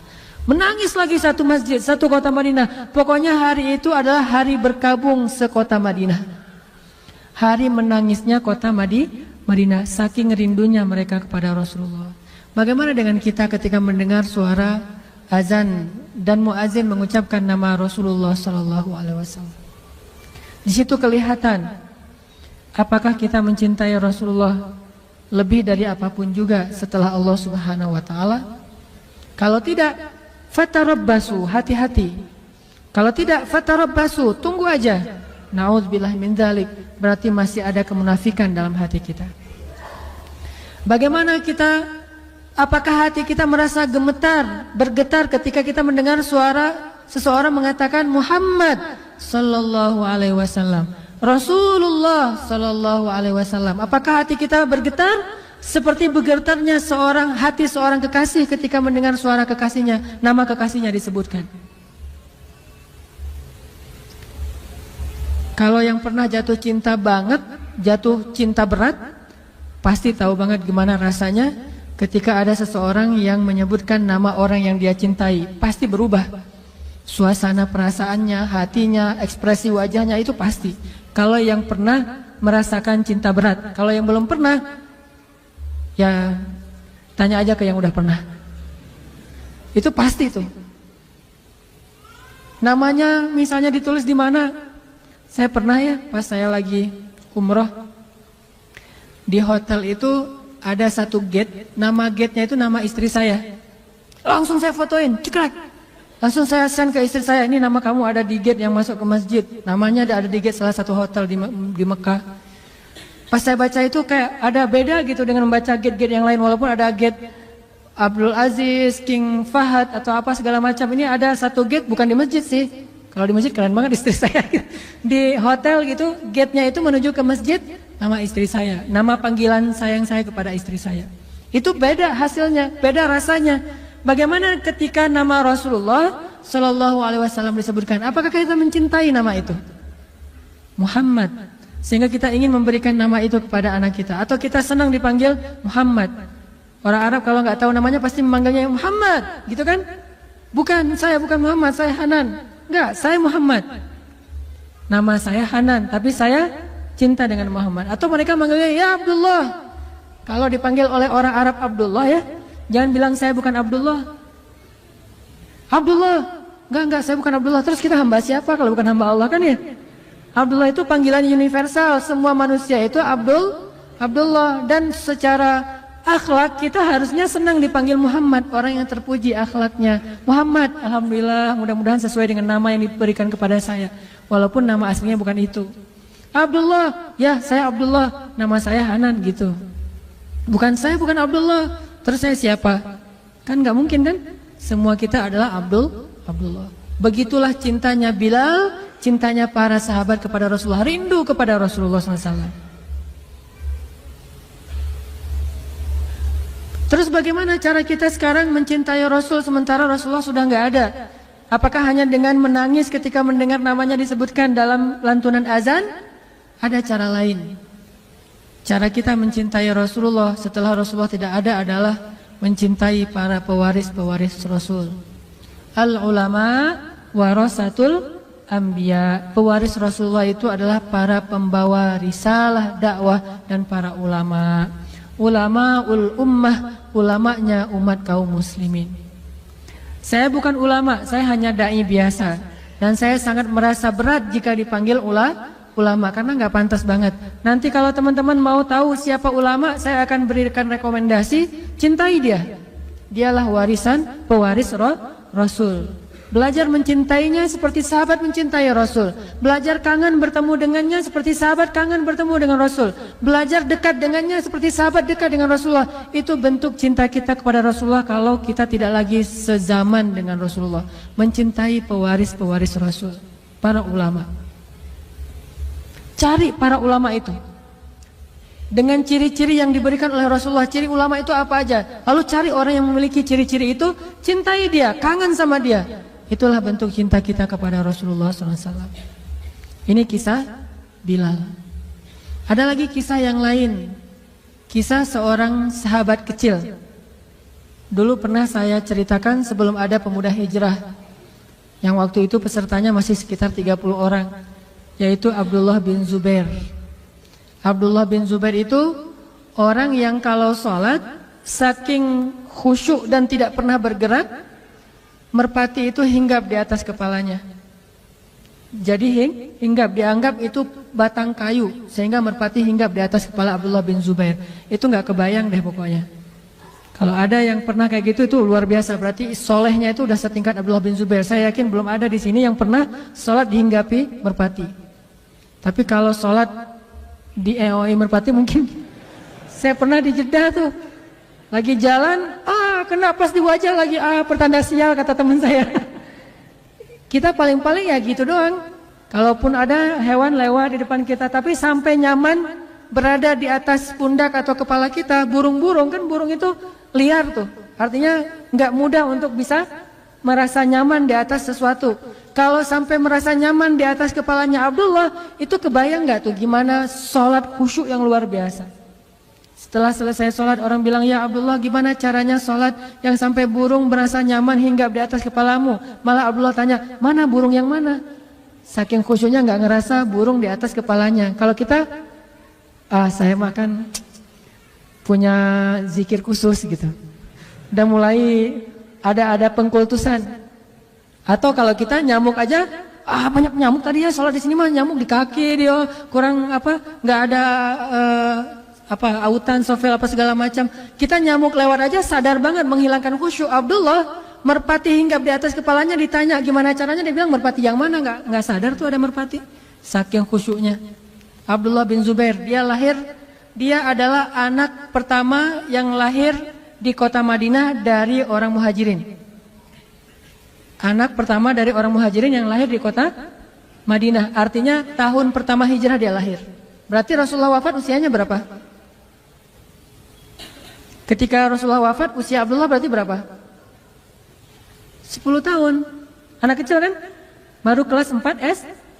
Menangis lagi satu masjid, satu kota Madinah. Pokoknya hari itu adalah hari berkabung sekota Madinah. Hari menangisnya kota Madinah, saking rindunya mereka kepada Rasulullah. Bagaimana dengan kita ketika mendengar suara azan dan muazin mengucapkan nama Rasulullah sallallahu alaihi wasallam? Di situ kelihatan apakah kita mencintai Rasulullah lebih dari apapun juga setelah Allah Subhanahu wa taala. Kalau tidak, fatarabbasu, hati-hati. Kalau tidak, fatarabbasu, tunggu aja. Na'udzubillah min dzalik, berarti masih ada kemunafikan dalam hati kita. Bagaimana kita, apakah hati kita merasa gemetar, bergetar ketika kita mendengar suara seseorang mengatakan Muhammad sallallahu alaihi wasallam, Rasulullah sallallahu alaihi wasallam? Apakah hati kita bergetar seperti bergetarnya hati seorang kekasih ketika mendengar suara kekasihnya, nama kekasihnya disebutkan? Kalau yang pernah jatuh cinta banget, jatuh cinta berat, pasti tahu banget gimana rasanya ketika ada seseorang yang menyebutkan nama orang yang dia cintai. Pasti berubah suasana perasaannya, hatinya, ekspresi wajahnya, itu pasti. Kalau yang pernah merasakan cinta berat. Kalau yang belum pernah, ya tanya aja ke yang udah pernah. Itu pasti tuh. Namanya misalnya ditulis di mana? Saya pernah ya, pas saya lagi umroh, di hotel itu ada satu gate, nama gate-nya itu nama istri saya. Langsung saya fotoin, cekrek. Langsung saya send ke istri saya, ini nama kamu ada di gate yang masuk ke masjid. Namanya ada di gate salah satu hotel di Mekah. Pas saya baca itu kayak ada beda gitu dengan membaca gate-gate yang lain. Walaupun ada gate Abdul Aziz, King Fahad atau apa segala macam. Ini ada satu gate bukan di masjid sih. Kalau di masjid keren banget istri saya. Di hotel gitu, gate-nya itu menuju ke masjid, nama istri saya. Nama panggilan sayang saya kepada istri saya. Itu beda hasilnya, beda rasanya. Bagaimana ketika nama Rasulullah Sallallahu Alaihi Wasallam disebutkan? Apakah kita mencintai nama itu? Muhammad. Sehingga kita ingin memberikan nama itu kepada anak kita. Atau kita senang dipanggil Muhammad. Orang Arab kalau nggak tahu namanya pasti memanggilnya Muhammad, gitu kan? Bukan, saya bukan Muhammad, saya Hanan. Enggak, saya Muhammad. Nama saya Hanan, tapi saya cinta dengan Muhammad. Atau mereka manggilnya ya Abdullah. Kalau dipanggil oleh orang Arab Abdullah ya, jangan bilang saya bukan Abdullah. Abdullah, enggak, saya bukan Abdullah. Terus kita hamba siapa kalau bukan hamba Allah kan ya? Abdullah itu panggilan universal, semua manusia itu Abdullah. Dan secara akhlak kita harusnya senang dipanggil Muhammad, orang yang terpuji akhlaknya. Muhammad, alhamdulillah, mudah-mudahan sesuai dengan nama yang diberikan kepada saya. Walaupun nama aslinya bukan itu. Abdullah, ya saya Abdullah, nama saya Hanan gitu. Bukan saya bukan Abdullah, terus saya siapa? Kan nggak mungkin kan? Semua kita adalah Abdullah. Begitulah cintanya Bilal, cintanya para sahabat kepada Rasulullah, rindu kepada Rasulullah SAW. Terus bagaimana cara kita sekarang mencintai Rasul sementara Rasulullah sudah nggak ada? Apakah hanya dengan menangis ketika mendengar namanya disebutkan dalam lantunan azan? Ada cara lain. Cara kita mencintai Rasulullah setelah Rasulullah tidak ada adalah mencintai para pewaris-pewaris Rasul. Al-ulama warasatul anbiya. Pewaris Rasulullah itu adalah para pembawa risalah dakwah dan para ulama. Ulamaul ummah, ulamanya umat kaum muslimin. Saya bukan ulama, saya hanya dai biasa. Dan saya sangat merasa berat jika dipanggil ulama karena nggak pantas banget. Nanti kalau teman-teman mau tahu siapa ulama, saya akan berikan rekomendasi, cintai dia. Dialah pewaris Rasul. Belajar mencintainya seperti sahabat mencintai Rasul. Belajar kangen bertemu dengannya seperti sahabat kangen bertemu dengan Rasul. Belajar dekat dengannya seperti sahabat dekat dengan Rasulullah. Itu bentuk cinta kita kepada Rasulullah kalau kita tidak lagi sezaman dengan Rasulullah. Mencintai pewaris-pewaris Rasul, para ulama. Cari para ulama itu dengan ciri-ciri yang diberikan oleh Rasulullah. Ciri ulama itu apa aja? Lalu cari orang yang memiliki ciri-ciri itu, cintai dia, kangen sama dia. Itulah bentuk cinta kita kepada Rasulullah SAW. Ini kisah Bilal. Ada lagi kisah yang lain. Kisah seorang sahabat kecil. Dulu pernah saya ceritakan sebelum ada pemuda hijrah. Yang waktu itu pesertanya masih sekitar 30 orang. Yaitu Abdullah bin Zubair. Abdullah bin Zubair itu orang yang kalau sholat saking khusyuk dan tidak pernah bergerak, merpati itu hinggap di atas kepalanya. Jadi hinggap, dianggap itu batang kayu, sehingga merpati hinggap di atas kepala Abdullah bin Zubair. Itu nggak kebayang deh pokoknya. Kalau ada yang pernah kayak gitu itu luar biasa. Berarti solehnya itu udah setingkat Abdullah bin Zubair. Saya yakin belum ada di sini yang pernah sholat dihinggapi merpati. Tapi kalau sholat di EOI merpati mungkin. Saya pernah di Jeddah tuh, lagi jalan, kena pas di wajah lagi, pertanda sial kata teman saya. Kita paling-paling ya gitu doang. Kalaupun ada hewan lewat di depan kita, tapi sampai nyaman berada di atas pundak atau kepala kita, burung-burung kan, burung itu liar tuh. Artinya nggak mudah untuk bisa merasa nyaman di atas sesuatu. Kalau sampai merasa nyaman di atas kepalanya Abdullah, itu kebayang nggak tuh gimana sholat khusyuk yang luar biasa. Setelah selesai sholat, orang bilang, ya Abdullah, gimana caranya sholat yang sampai burung merasa nyaman hinggap di atas kepalamu? Malah Abdullah tanya, mana burung yang mana? Saking khusyuknya nggak ngerasa burung di atas kepalanya. Kalau kita, saya makan punya zikir khusus gitu. Udah mulai ada pengkultusan. Atau kalau kita nyamuk aja, banyak nyamuk tadi ya, sholat di sini mah nyamuk di kaki dia, kurang nggak ada autan, sofel apa segala macam. Kita nyamuk lewat aja sadar banget menghilangkan khusyuk. Abdullah merpati hinggap di atas kepalanya, ditanya gimana caranya, dia bilang merpati yang mana, nggak sadar tuh ada merpati. Saking khusyuknya. Abdullah bin Zubair, dia adalah anak pertama yang lahir di kota Madinah dari orang muhajirin. Anak pertama dari orang muhajirin yang lahir di kota Madinah. Artinya tahun pertama hijrah dia lahir. Berarti Rasulullah wafat usianya berapa? Ketika Rasulullah wafat, usia Abdullah berarti berapa? 10 tahun. Anak kecil kan? Baru kelas 4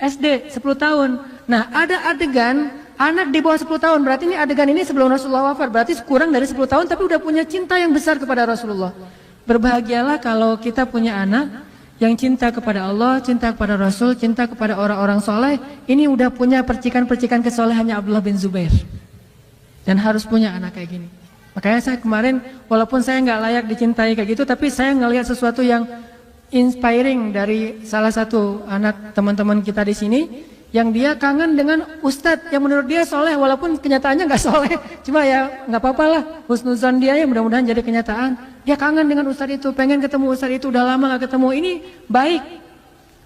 SD, 10 tahun. Nah, ada adegan anak di bawah 10 tahun. Berarti ini adegan ini sebelum Rasulullah wafat. Berarti kurang dari 10 tahun tapi udah punya cinta yang besar kepada Rasulullah. Berbahagialah kalau kita punya anak yang cinta kepada Allah, cinta kepada Rasul, cinta kepada orang-orang soleh. Ini udah punya percikan-percikan kesolehannya Abdullah bin Zubair. Dan harus punya anak kayak gini. Makanya saya kemarin, walaupun saya nggak layak dicintai kayak gitu, tapi saya ngelihat sesuatu yang inspiring dari salah satu anak teman-teman kita di sini, yang dia kangen dengan ustadz yang menurut dia soleh, walaupun kenyataannya nggak soleh, cuma ya nggak apa-apa lah, husnuzan dia ya mudah-mudahan jadi kenyataan. Dia kangen dengan ustadz itu, pengen ketemu ustadz itu, udah lama nggak ketemu. Ini baik,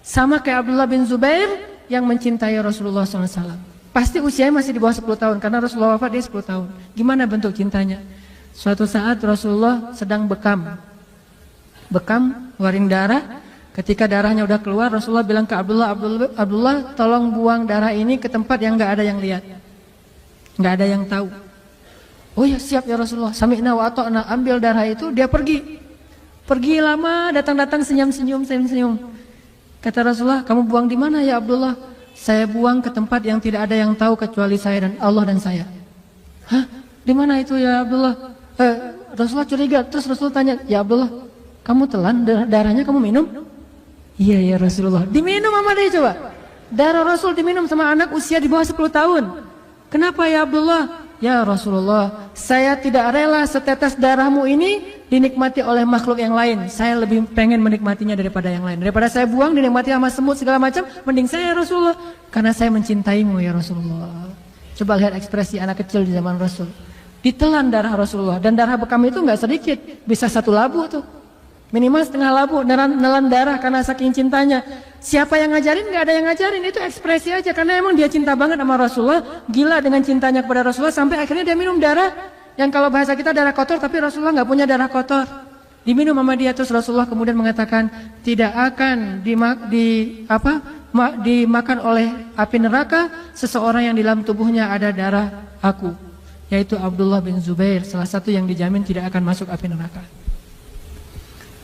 sama kayak Abdullah bin Zubair yang mencintai Rasulullah SAW. Pasti usianya masih di bawah 10 tahun, karena Rasulullah wafat dia 10 tahun. Gimana bentuk cintanya? Suatu saat Rasulullah sedang bekam, ngeluarin darah. Ketika darahnya udah keluar, Rasulullah bilang ke Abdullah, tolong buang darah ini ke tempat yang nggak ada yang lihat, nggak ada yang tahu. Oh ya siap ya Rasulullah. Sami'na wa ata'na. Ambil darah itu, dia pergi lama, datang senyum. Kata Rasulullah, kamu buang di mana ya Abdullah? Saya buang ke tempat yang tidak ada yang tahu kecuali saya dan Allah dan saya. Hah? Di mana itu ya Abdullah? Rasulullah curiga. Terus Rasulullah tanya, ya Abdullah, kamu telan darahnya, kamu minum? Iya ya Rasulullah. Diminum sama dia coba. Darah Rasul diminum sama anak usia di bawah 10 tahun. Kenapa ya Abdullah? Ya Rasulullah, saya tidak rela setetes darahmu ini dinikmati oleh makhluk yang lain. Saya lebih pengen menikmatinya daripada yang lain. Daripada saya buang dinikmati sama semut segala macam, mending saya ya Rasulullah. Karena saya mencintaimu ya Rasulullah. Coba lihat ekspresi anak kecil di zaman Rasul. Ditelan darah Rasulullah. Dan darah bekam itu nggak sedikit, bisa 1 labu tuh. Minimal setengah labu, nelan darah karena saking cintanya. Siapa yang ngajarin? Gak ada yang ngajarin, itu ekspresi aja. Karena emang dia cinta banget sama Rasulullah, gila dengan cintanya kepada Rasulullah, sampai akhirnya dia minum darah yang kalau bahasa kita darah kotor, tapi Rasulullah gak punya darah kotor. Diminum sama dia, terus Rasulullah kemudian mengatakan, tidak akan dimakan oleh api neraka seseorang yang di dalam tubuhnya ada darah aku, yaitu Abdullah bin Zubair, salah satu yang dijamin tidak akan masuk api neraka.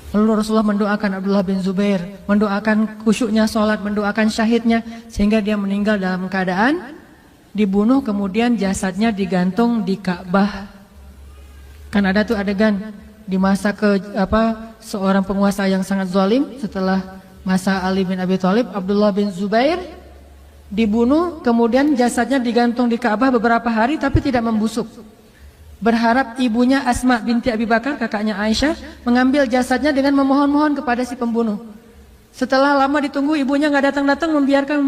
Lalu Rasulullah mendoakan Abdullah bin Zubair, mendoakan khusyuknya sholat, mendoakan syahidnya, sehingga dia meninggal dalam keadaan dibunuh, kemudian jasadnya digantung di Ka'bah. Kan ada tuh adegan di masa seorang penguasa yang sangat zalim, setelah masa Ali bin Abi Thalib, Abdullah bin Zubair dibunuh, kemudian jasadnya digantung di Ka'bah beberapa hari tapi tidak membusuk. Berharap ibunya Asma binti Abi Bakar, kakaknya Aisyah, mengambil jasadnya dengan memohon-mohon kepada si pembunuh. Setelah lama ditunggu, ibunya nggak datang-datang, membiarkan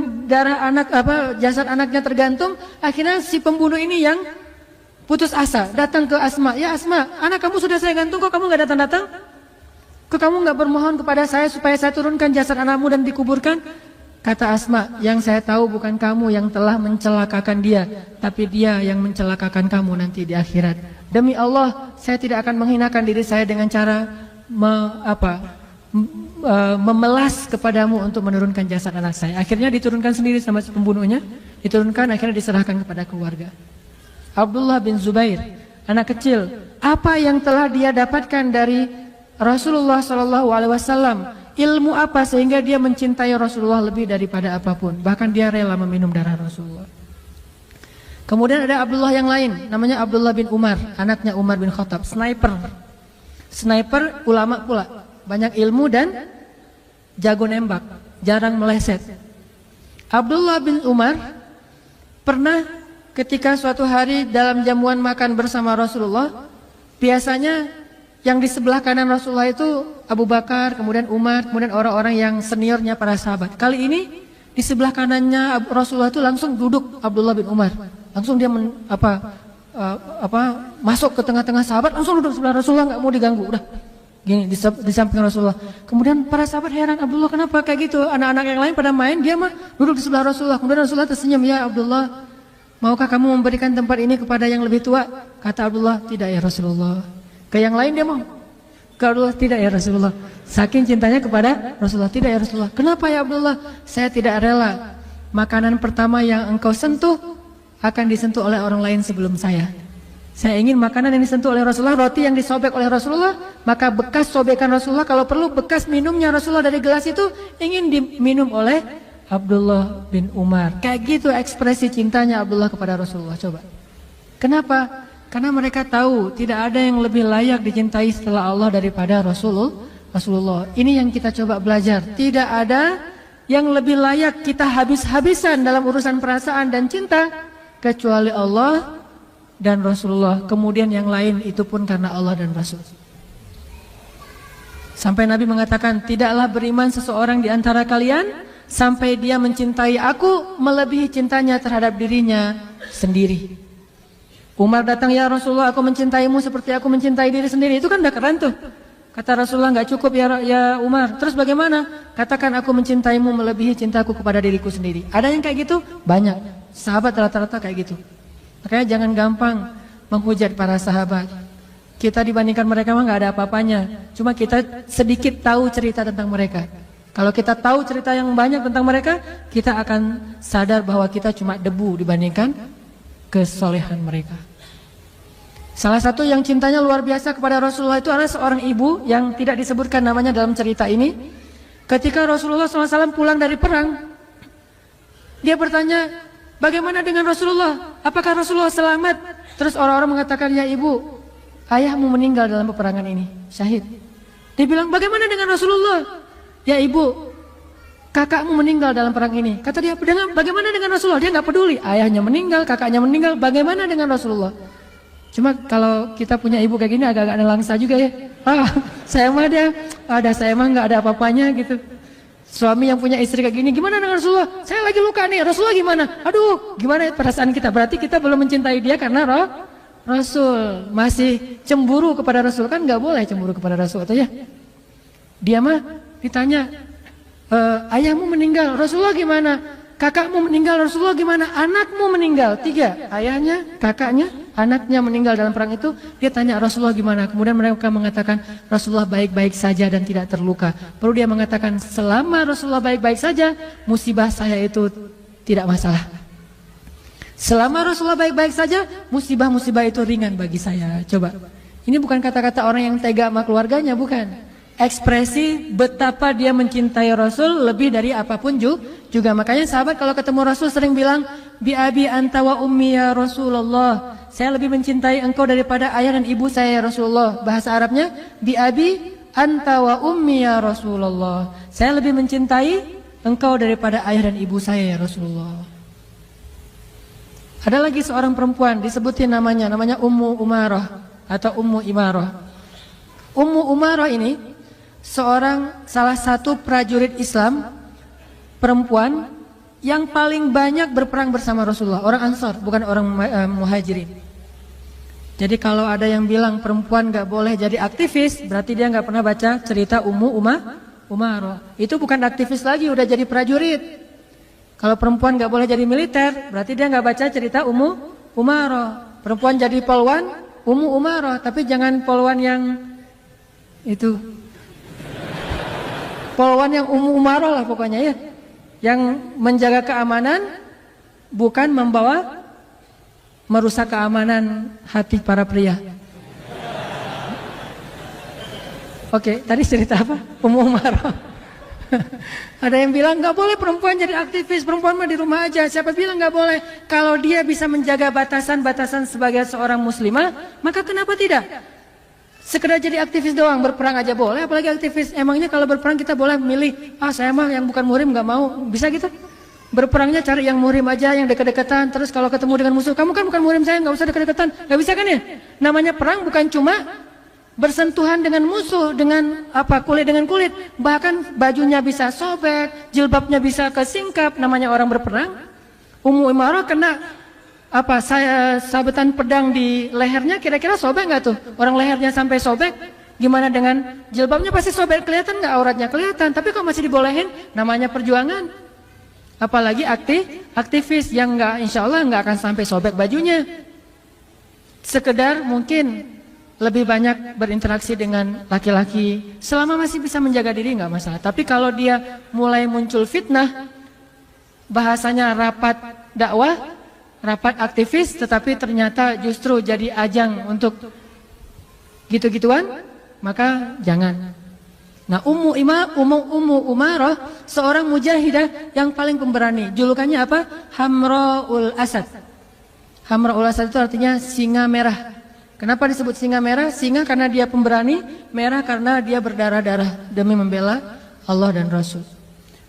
jasad anaknya tergantung. Akhirnya si pembunuh ini yang putus asa, datang ke Asma. Ya Asma, anak kamu sudah saya gantung, kok kamu nggak datang-datang? Kok kamu nggak bermohon kepada saya supaya saya turunkan jasad anakmu dan dikuburkan? Kata Asma, yang saya tahu bukan kamu yang telah mencelakakan dia, tapi dia yang mencelakakan kamu nanti di akhirat. Demi Allah, saya tidak akan menghinakan diri saya dengan cara memelas kepadamu untuk menurunkan jasad anak saya. Akhirnya diturunkan sendiri sama si pembunuhnya, diturunkan, akhirnya diserahkan kepada keluarga. Abdullah bin Zubair, anak kecil, apa yang telah dia dapatkan dari Rasulullah SAW? Ilmu apa sehingga dia mencintai Rasulullah lebih daripada apapun? Bahkan dia rela meminum darah Rasulullah. Kemudian ada Abdullah yang lain, namanya Abdullah bin Umar, anaknya Umar bin Khattab, sniper, ulama pula, banyak ilmu dan jago nembak, jarang meleset. Abdullah bin Umar pernah ketika suatu hari dalam jamuan makan bersama Rasulullah, biasanya yang di sebelah kanan Rasulullah itu Abu Bakar, kemudian Umar, kemudian orang-orang yang seniornya para sahabat. Kali ini di sebelah kanannya Rasulullah itu langsung duduk Abdullah bin Umar. Langsung dia masuk ke tengah-tengah sahabat, langsung duduk sebelah Rasulullah, nggak mau diganggu, udah gini di samping Rasulullah. Kemudian para sahabat heran, Abdullah kenapa kayak gitu? Anak-anak yang lain pada main, dia mah duduk di sebelah Rasulullah. Kemudian Rasulullah tersenyum, ya Abdullah, maukah kamu memberikan tempat ini kepada yang lebih tua? Kata Abdullah, tidak ya Rasulullah. Ke yang lain dia mau, ke Abdullah, tidak ya Rasulullah. Saking cintanya kepada Rasulullah, tidak ya Rasulullah. Kenapa ya Abdullah? Saya tidak rela makanan pertama yang engkau sentuh akan disentuh oleh orang lain sebelum saya. Saya ingin makanan yang disentuh oleh Rasulullah, roti yang disobek oleh Rasulullah, maka bekas sobekan Rasulullah, kalau perlu bekas minumnya Rasulullah dari gelas itu ingin diminum oleh Abdullah bin Umar. Kayak gitu ekspresi cintanya Abdullah kepada Rasulullah. Coba. Kenapa? Karena mereka tahu tidak ada yang lebih layak dicintai setelah Allah daripada Rasulullah. Ini yang kita coba belajar. Tidak ada yang lebih layak kita habis-habisan dalam urusan perasaan dan cinta kecuali Allah dan Rasulullah. Kemudian yang lain itu pun karena Allah dan Rasul. Sampai Nabi mengatakan, tidaklah beriman seseorang di antara kalian sampai dia mencintai aku melebihi cintanya terhadap dirinya sendiri. Umar datang, ya Rasulullah, aku mencintaimu seperti aku mencintai diri sendiri. Itu kan udah keren tuh. Kata Rasulullah, nggak cukup ya Umar. Terus bagaimana? Katakan aku mencintaimu melebihi cintaku kepada diriku sendiri. Ada yang kayak gitu? Banyak. Sahabat rata-rata kayak gitu. Makanya jangan gampang menghujat para sahabat. Kita dibandingkan mereka mah nggak ada apa-apanya. Cuma kita sedikit tahu cerita tentang mereka. Kalau kita tahu cerita yang banyak tentang mereka, kita akan sadar bahwa kita cuma debu dibandingkan kesolehan mereka. Salah satu yang cintanya luar biasa kepada Rasulullah itu adalah seorang ibu yang tidak disebutkan namanya dalam cerita ini. Ketika Rasulullah SAW pulang dari perang, dia bertanya, bagaimana dengan Rasulullah? Apakah Rasulullah selamat? Terus orang-orang mengatakan, ya ibu, ayahmu meninggal dalam peperangan ini, syahid. Dia bilang, bagaimana dengan Rasulullah? Ya ibu, kakakmu meninggal dalam perang ini. Kata dia, bagaimana dengan Rasulullah? Dia nggak peduli, ayahnya meninggal, kakaknya meninggal, bagaimana dengan Rasulullah? Cuma kalau kita punya ibu kayak gini agak-agak nelangsa juga ya. Saya mah saya mah nggak ada apa-apanya gitu. Suami yang punya istri kayak gini, gimana dengan Rasulullah? Saya lagi luka nih, Rasulullah gimana? Aduh, gimana perasaan kita? Berarti kita belum mencintai dia karena Rasul. Masih cemburu kepada Rasul, kan nggak boleh cemburu kepada Rasul atau ya? Dia mah ditanya, ayahmu meninggal, Rasulullah gimana? Kakakmu meninggal, Rasulullah gimana? Anakmu meninggal, 3. Ayahnya, kakaknya, anaknya meninggal dalam perang itu. Dia tanya Rasulullah gimana? Kemudian mereka mengatakan Rasulullah baik-baik saja dan tidak terluka. Perlu dia mengatakan selama Rasulullah baik-baik saja, musibah saya itu tidak masalah. Selama Rasulullah baik-baik saja, musibah-musibah itu ringan bagi saya. Coba, ini bukan kata-kata orang yang tega sama keluarganya, bukan. Ekspresi betapa dia mencintai Rasul lebih dari apapun juga. Makanya sahabat kalau ketemu Rasul sering bilang, bi abi anta wa ummi ya Rasulullah. Saya lebih mencintai engkau daripada ayah dan ibu saya ya Rasulullah. Bahasa Arabnya, bi abi anta wa ummi ya Rasulullah. Saya lebih mencintai engkau daripada ayah dan ibu saya ya Rasulullah. Ada lagi seorang perempuan disebutin namanya Ummu Umarah atau Ummu Imarah. Ummu Umarah ini salah satu prajurit Islam perempuan yang paling banyak berperang bersama Rasulullah, orang Ansar, bukan orang Muhajirin. Jadi kalau ada yang bilang perempuan gak boleh jadi aktivis, berarti dia gak pernah baca cerita Ummu Umarah. Itu bukan aktivis lagi, udah jadi prajurit. Kalau perempuan gak boleh jadi militer, berarti dia gak baca cerita Ummu Umarah. Perempuan jadi polwan, Ummu Umarah, tapi jangan polwan yang itu. Polwan yang Ummu Umarah lah pokoknya ya. Yang menjaga keamanan, bukan membawa merusak keamanan hati para pria. Oke, tadi cerita apa? Ummu Umarah. Ada yang bilang nggak boleh perempuan jadi aktivis, perempuan mah di rumah aja. Siapa bilang nggak boleh? Kalau dia bisa menjaga batasan-batasan sebagai seorang muslimah, maka kenapa tidak? Sekedar jadi aktivis doang, berperang aja boleh, apalagi aktivis. Emangnya kalau berperang kita boleh milih, saya mah yang bukan muhrim nggak mau, bisa gitu? Berperangnya cari yang muhrim aja, yang dekat-dekatan. Terus kalau ketemu dengan musuh, kamu kan bukan muhrim saya, nggak usah dekat-dekatan, nggak bisa kan ya? Namanya perang bukan cuma bersentuhan dengan musuh, dengan kulit dengan kulit, bahkan bajunya bisa sobek, jilbabnya bisa kesingkap, namanya orang berperang. Ummu Imarah kena sabetan pedang di lehernya, kira-kira sobek nggak tuh? Orang lehernya sampai sobek, gimana dengan jilbabnya pasti sobek, kelihatan nggak auratnya? Kelihatan, tapi kok masih dibolehin? Namanya perjuangan. Apalagi aktivis yang nggak, insya Allah nggak akan sampai sobek bajunya. Sekedar mungkin lebih banyak berinteraksi dengan laki-laki, selama masih bisa menjaga diri nggak masalah. Tapi kalau dia mulai muncul fitnah, bahasanya rapat dakwah, rapat aktivis, tetapi ternyata justru jadi ajang untuk gitu-gituan, maka jangan. Nah, Ummu Umarah seorang mujahidah yang paling pemberani. Julukannya apa? Hamraul Asad. Hamraul Asad itu artinya singa merah. Kenapa disebut singa merah? Singa karena dia pemberani, merah karena dia berdarah-darah demi membela Allah dan Rasul.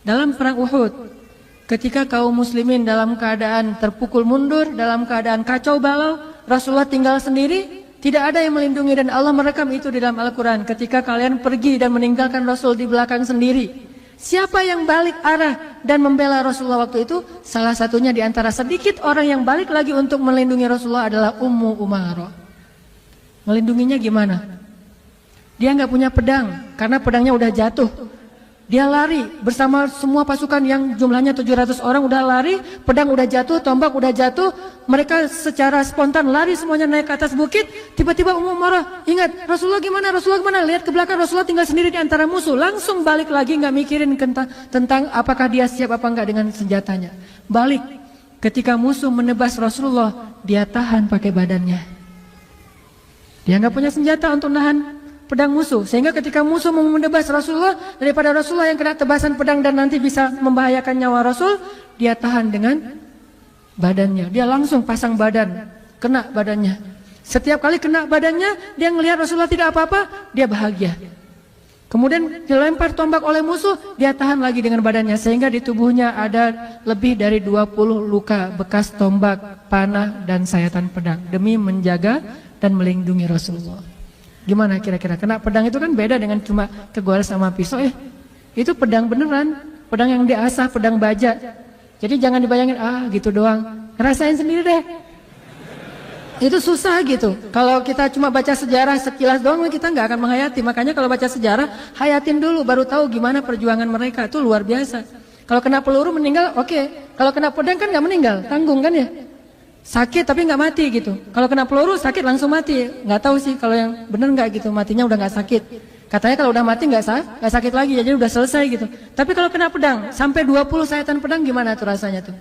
Dalam perang Uhud, ketika kaum muslimin dalam keadaan terpukul mundur, dalam keadaan kacau balau, Rasulullah tinggal sendiri, tidak ada yang melindungi, dan Allah merekam itu di dalam Al-Quran. Ketika kalian pergi dan meninggalkan Rasul di belakang sendiri, siapa yang balik arah dan membela Rasulullah waktu itu? Salah satunya di antara sedikit orang yang balik lagi untuk melindungi Rasulullah adalah Ummu Umarah. Melindunginya gimana? Dia nggak punya pedang karena pedangnya udah jatuh. Dia lari bersama semua pasukan yang jumlahnya 700 orang, udah lari, pedang udah jatuh, tombak udah jatuh. Mereka secara spontan lari semuanya naik ke atas bukit. Tiba-tiba Ummu Umarah ingat, Rasulullah gimana? Rasulullah gimana? Lihat ke belakang, Rasulullah tinggal sendiri di antara musuh. Langsung balik lagi, nggak mikirin tentang apakah dia siap apa enggak dengan senjatanya. Balik. Ketika musuh menebas Rasulullah, dia tahan pakai badannya. Dia nggak punya senjata untuk nahan pedang musuh, sehingga ketika musuh mau menebas Rasulullah, daripada Rasulullah yang kena tebasan pedang dan nanti bisa membahayakan nyawa Rasul, dia tahan dengan badannya. Dia langsung pasang badan, kena badannya. Setiap kali kena badannya, dia ngelihat Rasulullah tidak apa-apa, dia bahagia. Kemudian dilempar tombak oleh musuh, dia tahan lagi dengan badannya, sehingga di tubuhnya ada lebih dari 20 luka bekas tombak, panah, dan sayatan pedang demi menjaga dan melindungi Rasulullah. Gimana kira-kira? Kena pedang itu kan beda dengan cuma kegores sama pisau ya. Itu pedang beneran, pedang yang diasah, pedang baja. Jadi jangan dibayangin gitu doang. Ngerasain sendiri deh. Itu susah gitu. Kalau kita cuma baca sejarah sekilas doang kita nggak akan menghayati. Makanya kalau baca sejarah hayatin dulu baru tahu gimana perjuangan mereka. Itu luar biasa. Kalau kena peluru meninggal oke. Kalau kena pedang kan nggak meninggal, tanggung kan ya. Sakit tapi nggak mati gitu. Kalau kena peluru sakit langsung mati. Nggak tahu sih kalau yang benar nggak gitu, matinya udah nggak sakit. Katanya kalau udah mati nggak sakit lagi, jadi udah selesai gitu. Tapi kalau kena pedang sampai 20 sayatan pedang gimana tuh rasanya tuh?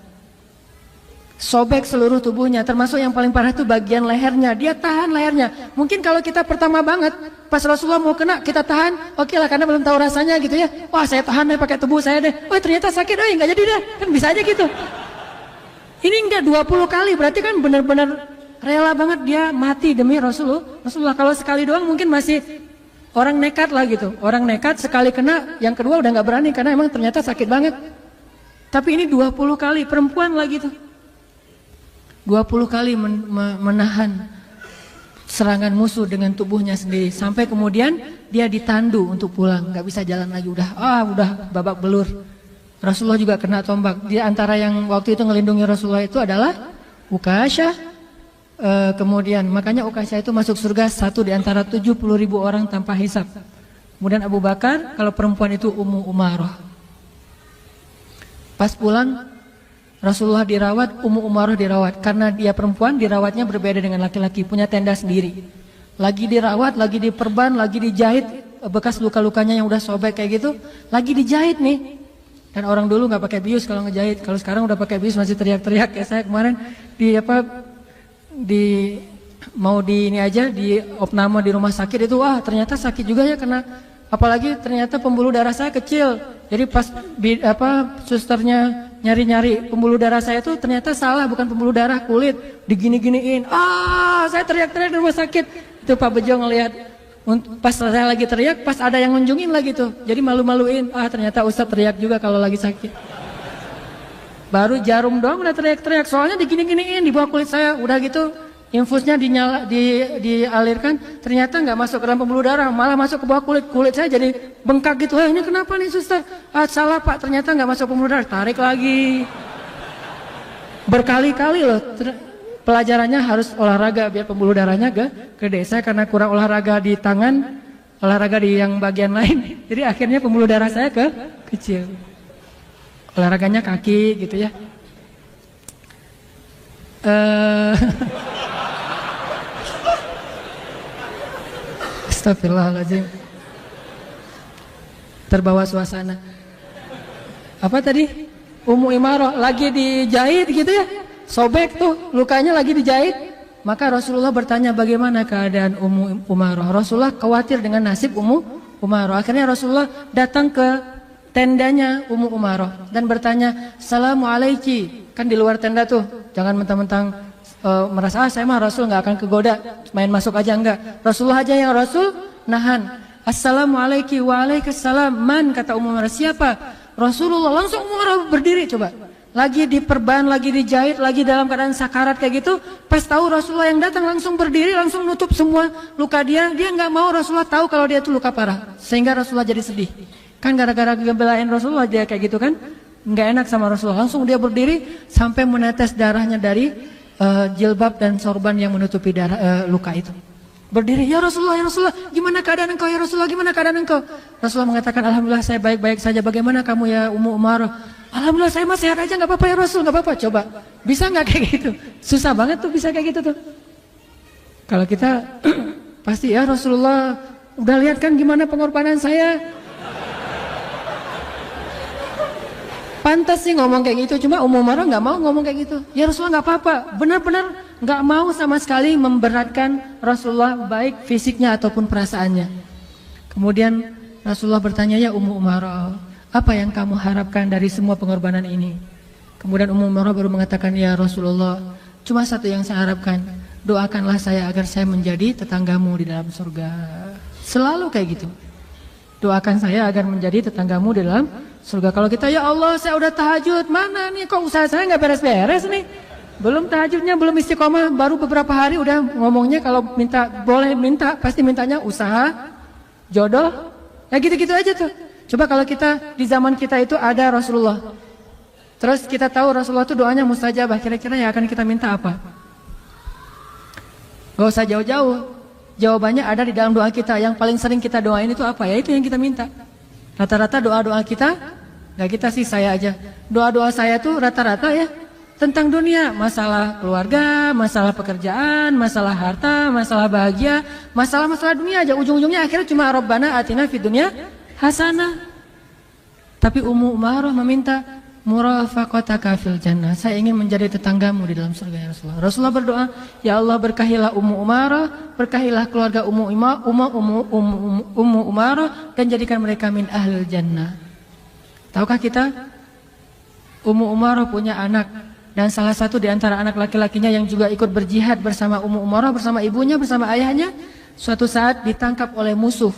Sobek seluruh tubuhnya, termasuk yang paling parah itu bagian lehernya. Dia tahan lehernya. Mungkin kalau kita pertama banget, pas Rasulullah mau kena, kita tahan, oke lah karena belum tahu rasanya gitu ya. Wah saya tahan deh pakai tubuh saya deh. Wah ternyata sakit, nggak jadi deh. Kan bisa aja gitu. Ini enggak 20 kali, berarti kan benar-benar rela banget dia mati demi Rasulullah. Kalau sekali doang mungkin masih orang nekat lah gitu. Orang nekat sekali kena, yang kedua udah nggak berani karena emang ternyata sakit banget. Tapi ini 20 kali, perempuan lagi tuh. 20 kali menahan serangan musuh dengan tubuhnya sendiri sampai kemudian dia ditandu untuk pulang, nggak bisa jalan lagi, udah babak belur. Rasulullah juga kena tombak. Di antara yang waktu itu ngelindungi Rasulullah itu adalah Ukasyah. Kemudian makanya Ukasyah itu masuk surga satu di antara 70.000 orang tanpa hisab. Kemudian Abu Bakar, kalau perempuan itu Ummu Umarah. Pas pulang Rasulullah dirawat, Ummu Umarah dirawat. Karena dia perempuan, dirawatnya berbeda dengan laki-laki, punya tenda sendiri. Lagi dirawat, lagi diperban, lagi dijahit, bekas luka-lukanya yang udah sobek kayak gitu, lagi dijahit nih. Dan orang dulu nggak pakai bius kalau ngejahit. Kalau sekarang udah pakai bius masih teriak-teriak. Ya saya kemarin mau di ini aja di opname di rumah sakit itu, ternyata sakit juga ya kena. Apalagi ternyata pembuluh darah saya kecil. Jadi pas susternya nyari-nyari pembuluh darah saya itu ternyata salah, bukan pembuluh darah, kulit, digini-giniin. Saya teriak-teriak di rumah sakit. Itu Pak Bejo ngelihat, pas saya lagi teriak, pas ada yang ngunjungin lagi tuh. Jadi malu-maluin, ternyata Ustadz teriak juga kalau lagi sakit. Baru jarum doang udah teriak-teriak, soalnya digini-giniin di bawah kulit saya. Udah gitu infusnya dialirkan, ternyata nggak masuk ke dalam pembuluh darah, malah masuk ke bawah kulit saya jadi bengkak gitu. Ini kenapa nih suster? Salah Pak, ternyata nggak masuk pembuluh darah, tarik lagi. Berkali-kali loh. Pelajarannya harus olahraga biar pembuluh darahnya gede. Saya karena kurang olahraga di tangan, olahraga di yang bagian lain, jadi akhirnya pembuluh darah saya kecil. Olahraganya kaki gitu ya. Astagfirullahaladzim. Terbawa suasana. Apa tadi? Ummu Umarah lagi dijahit gitu ya. Sobek tuh, lukanya lagi dijahit. Maka Rasulullah bertanya bagaimana keadaan Ummu Umarah. Rasulullah khawatir dengan nasib Ummu Umarah. Akhirnya Rasulullah datang ke tendanya Ummu Umarah dan bertanya, "Assalamualaikum." Kan di luar tenda tuh. Jangan mentang-mentang merasa saya mah Rasul nggak akan kegoda, main masuk aja enggak. Rasulullah aja yang Rasul nahan. Assalamualaikum. Waalaikumsalam. Man, kata Ummu Umarah, siapa? Rasulullah. Langsung Ummu Umarah berdiri coba. Lagi diperban, lagi dijahit, lagi dalam keadaan sakarat kayak gitu. Pas tahu Rasulullah yang datang langsung berdiri, langsung nutup semua luka dia. Dia nggak mau Rasulullah tahu kalau dia itu luka parah. Sehingga Rasulullah jadi sedih. Kan gara-gara kebelain Rasulullah dia kayak gitu kan. Nggak enak sama Rasulullah. Langsung dia berdiri sampai menetes darahnya dari jilbab dan sorban yang menutupi luka itu. Berdiri, ya Rasulullah, gimana keadaan engkau ya Rasulullah, gimana keadaan engkau? Rasulullah mengatakan, alhamdulillah saya baik-baik saja. Bagaimana kamu ya Ummu Umarah? Alhamdulillah saya masih sehat aja, nggak apa-apa ya Rasul, nggak apa-apa. Coba, bisa nggak kayak gitu? Susah banget tuh bisa kayak gitu tuh. Kalau kita pasti ya Rasulullah, udah lihat kan gimana pengorbanan saya. Pantas sih ngomong kayak gitu, cuma Ummu Umarah nggak mau ngomong kayak gitu. Ya Rasulullah nggak apa-apa, benar-benar nggak mau sama sekali memberatkan Rasulullah baik fisiknya ataupun perasaannya. Kemudian Rasulullah bertanya, ya Ummu Umarah, apa yang kamu harapkan dari semua pengorbanan ini? Kemudian Ummu Umarah baru mengatakan, ya Rasulullah, cuma satu yang saya harapkan, doakanlah saya agar saya menjadi tetanggamu di dalam surga. Selalu kayak gitu. Doakan saya agar menjadi tetanggamu di dalam surga. Kalau kita, ya Allah saya udah tahajud, mana nih kok usaha saya nggak beres-beres nih. Belum tahajudnya, belum istiqomah, baru beberapa hari udah ngomongnya kalau minta, boleh minta, pasti mintanya usaha, jodoh, ya gitu-gitu aja tuh. Coba kalau kita, di zaman kita itu ada Rasulullah. Terus kita tahu Rasulullah itu doanya mustajabah, kira-kira yang akan kita minta apa? Gak usah jauh-jauh. Jawabannya ada di dalam doa kita. Yang paling sering kita doain itu apa? Ya itu yang kita minta. Rata-rata doa-doa kita, gak kita sih, saya aja. Doa-doa saya tuh rata-rata ya tentang dunia. Masalah keluarga, masalah pekerjaan, masalah harta, masalah bahagia, masalah-masalah dunia aja. Ujung-ujungnya akhirnya cuma Rabbana atina fid dunya hasanah. Tapi Ummu Umarah meminta murafaqataka fil jannah. Saya ingin menjadi tetanggamu di dalam surga ya Rasulullah. Rasulullah berdoa, ya Allah berkahilah Ummu Umarah, berkahilah keluarga Ummu Umarah dan jadikan mereka min ahlil jannah. Tahukah kita Ummu Umarah punya anak, dan salah satu di antara anak laki-lakinya yang juga ikut berjihad bersama Ummu Umarah, bersama ibunya, bersama ayahnya, suatu saat ditangkap oleh musuh.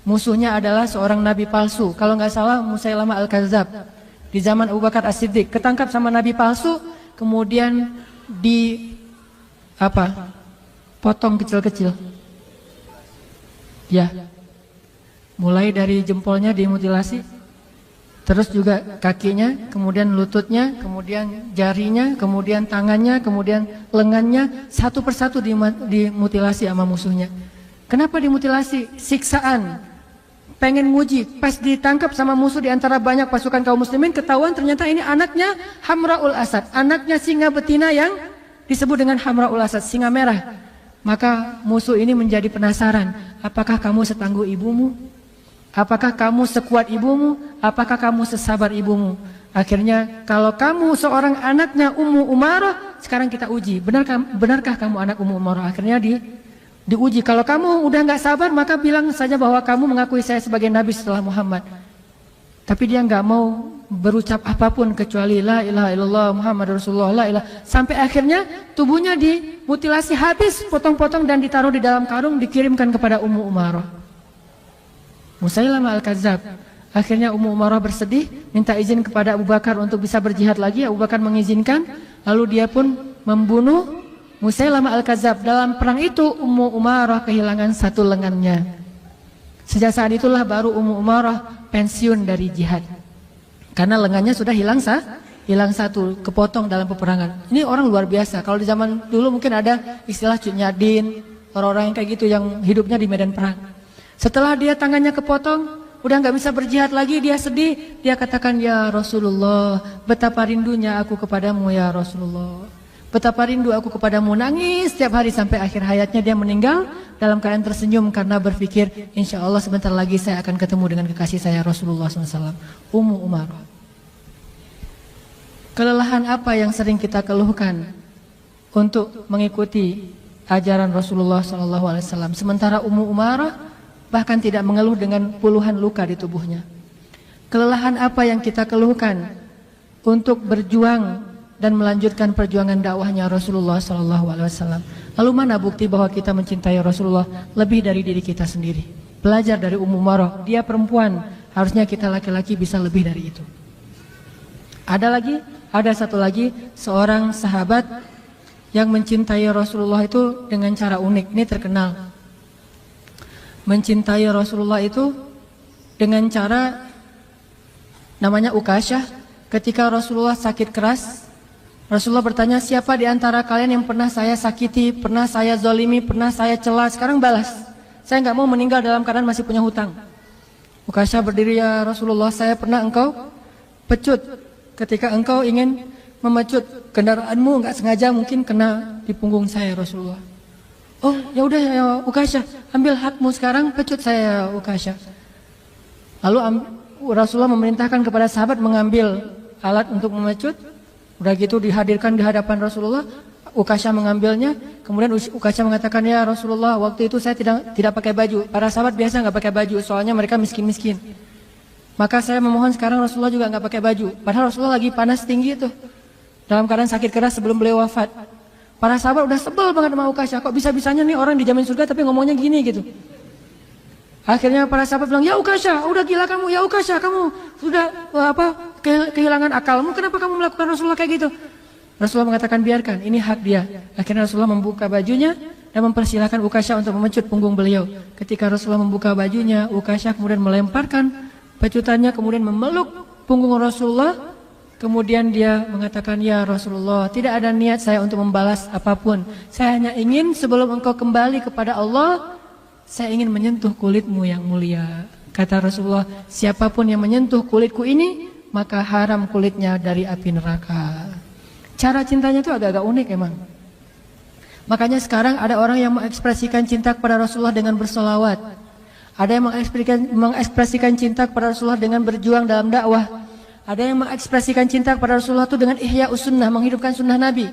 Musuhnya adalah seorang nabi palsu. Kalau nggak salah Musailamah Al-Kadzab. Di zaman Abu Bakar As-Siddiq ketangkap sama nabi palsu, kemudian potong kecil-kecil. Ya. Mulai dari jempolnya dimutilasi, terus juga kakinya, kemudian lututnya, kemudian jarinya, kemudian tangannya, kemudian lengannya, satu persatu dimutilasi sama musuhnya. Kenapa dimutilasi? Siksaan. Pengen nguji, pas ditangkap sama musuh di antara banyak pasukan kaum muslimin, ketahuan ternyata ini anaknya Hamraul Asad, anaknya singa betina yang disebut dengan Hamraul Asad, singa merah. Maka musuh ini menjadi penasaran, apakah kamu setangguh ibumu? Apakah kamu sekuat ibumu? Apakah kamu sesabar ibumu? Akhirnya kalau kamu seorang anaknya Ummu Umarah, sekarang kita uji, benarkah kamu anak Ummu Umarah? Akhirnya diuji. Kalau kamu udah nggak sabar, maka bilang saja bahwa kamu mengakui saya sebagai nabi setelah Muhammad. Tapi dia nggak mau berucap apapun kecuali la ilaha illallah Muhammad Rasulullah, la ilaha. Sampai akhirnya tubuhnya dimutilasi habis, potong-potong dan ditaruh di dalam karung, dikirimkan kepada Ummu Umarah. Musailamah Al-Kadzab. Akhirnya Ummu Umarah bersedih, minta izin kepada Abu Bakar untuk bisa berjihad lagi. Abu Bakar mengizinkan, lalu dia pun membunuh Musailamah Al-Kadzab. Dalam perang itu Ummu Umarah kehilangan satu lengannya. Sejak saat itulah baru Ummu Umarah pensiun dari jihad, karena lengannya sudah hilang satu, kepotong dalam peperangan. Ini orang luar biasa. Kalau di zaman dulu mungkin ada istilah cunyadin, orang-orang yang kayak gitu yang hidupnya di medan perang. Setelah dia tangannya kepotong, udah nggak bisa berjihad lagi, dia sedih. Dia katakan, ya Rasulullah, betapa rindunya aku kepadamu ya Rasulullah. Betapa rindu aku kepadamu. Nangis setiap hari sampai akhir hayatnya dia meninggal dalam keadaan tersenyum karena berpikir, insya Allah sebentar lagi saya akan ketemu dengan kekasih saya Rasulullah SAW. Ummu Umarah. Kelelahan apa yang sering kita keluhkan untuk mengikuti ajaran Rasulullah SAW, sementara Ummu Umarah bahkan tidak mengeluh dengan puluhan luka di tubuhnya. Kelelahan apa yang kita keluhkan untuk berjuang dan melanjutkan perjuangan dakwahnya Rasulullah SAW. Lalu mana bukti bahwa kita mencintai Rasulullah lebih dari diri kita sendiri? Belajar dari Ummu Umarah, dia perempuan, harusnya kita laki-laki bisa lebih dari itu. Ada satu lagi, seorang sahabat yang mencintai Rasulullah itu dengan cara unik. Ini terkenal. Mencintai Rasulullah itu dengan cara namanya Ukasyah. Ketika Rasulullah sakit keras, Rasulullah bertanya, siapa di antara kalian yang pernah saya sakiti, pernah saya zalimi, pernah saya cela, sekarang balas. Saya nggak mau meninggal dalam keadaan masih punya hutang. Ukasyah berdiri, ya Rasulullah, saya pernah engkau pecut ketika engkau ingin memecut kendaraanmu, nggak sengaja mungkin kena di punggung saya Rasulullah. Oh ya udah ya Ukasyah, ambil hakmu sekarang, pecut saya Ukasyah. Lalu Rasulullah memerintahkan kepada sahabat mengambil alat untuk memecut. Udah gitu dihadirkan di hadapan Rasulullah, Ukasyah mengambilnya, kemudian Ukasyah mengatakan, ya Rasulullah, waktu itu saya tidak pakai baju. Para sahabat biasa nggak pakai baju, soalnya mereka miskin-miskin. Maka saya memohon sekarang Rasulullah juga nggak pakai baju. Padahal Rasulullah lagi panas tinggi itu, dalam keadaan sakit keras sebelum beliau wafat. Para sahabat udah sebel banget sama Ukasyah, kok bisa-bisanya nih orang dijamin surga tapi ngomongnya gini gitu. Akhirnya para sahabat bilang, ya Ukasyah, udah gila kamu, ya Ukasyah, kamu sudah kehilangan akalmu, kenapa kamu melakukan Rasulullah kayak gitu? Rasulullah mengatakan, biarkan, ini hak dia. Akhirnya Rasulullah membuka bajunya dan mempersilahkan Ukasyah untuk memecut punggung beliau. Ketika Rasulullah membuka bajunya, Ukasyah kemudian melemparkan pecutannya, kemudian memeluk punggung Rasulullah, Kemudian dia mengatakan, ya Rasulullah, tidak ada niat saya untuk membalas apapun. Saya hanya ingin sebelum engkau kembali kepada Allah, saya ingin menyentuh kulitmu yang mulia. Kata Rasulullah, siapapun yang menyentuh kulitku ini, maka haram kulitnya dari api neraka. Cara cintanya itu agak-agak unik emang. Makanya sekarang ada orang yang mengekspresikan cinta kepada Rasulullah dengan bersolawat. Ada yang mengekspresikan cinta kepada Rasulullah dengan berjuang dalam dakwah. Ada yang mengekspresikan cinta kepada Rasulullah itu dengan ihya sunnah, menghidupkan sunnah Nabi.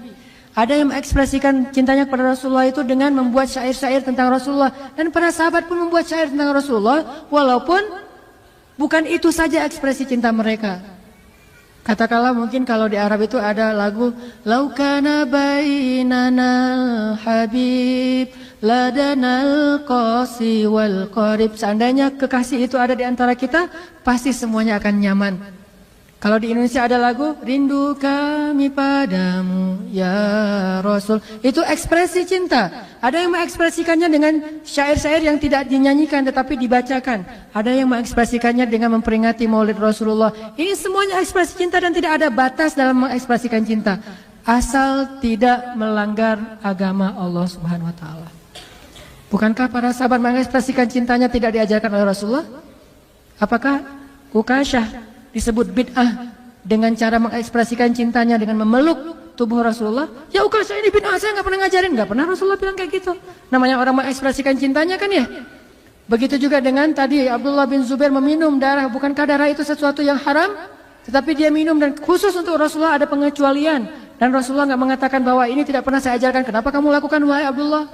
Ada yang mengekspresikan cintanya kepada Rasulullah itu dengan membuat syair-syair tentang Rasulullah. Dan para sahabat pun membuat syair tentang Rasulullah, walaupun bukan itu saja ekspresi cinta mereka. Katakanlah mungkin kalau di Arab itu ada lagu Laukana bainana habib ladanal qasi wal qarib. Seandainya kekasih itu ada di antara kita, pasti semuanya akan nyaman. Kalau di Indonesia ada lagu Rindu kami padamu ya Rasul. Itu ekspresi cinta. Ada yang mengekspresikannya dengan syair-syair yang tidak dinyanyikan tetapi dibacakan. Ada yang mengekspresikannya dengan memperingati Maulid Rasulullah. Ini semuanya ekspresi cinta dan tidak ada batas dalam mengekspresikan cinta. Asal tidak melanggar agama Allah Subhanahu wa taala. Bukankah para sahabat mengekspresikan cintanya tidak diajarkan oleh Rasulullah? Apakah Ukasyah disebut bid'ah dengan cara mengekspresikan cintanya dengan memeluk tubuh Rasulullah? Ya Ukasyah ini bid'ah, saya nggak pernah ngajarin, nggak pernah Rasulullah bilang kayak gitu. Namanya orang mengekspresikan cintanya kan ya. Begitu juga dengan tadi Abdullah bin Zubair meminum darah. Bukankah darah itu sesuatu yang haram? Tetapi dia minum dan khusus untuk Rasulullah ada pengecualian. Dan Rasulullah nggak mengatakan bahwa ini tidak pernah saya ajarkan. Kenapa kamu lakukan wahai Abdullah?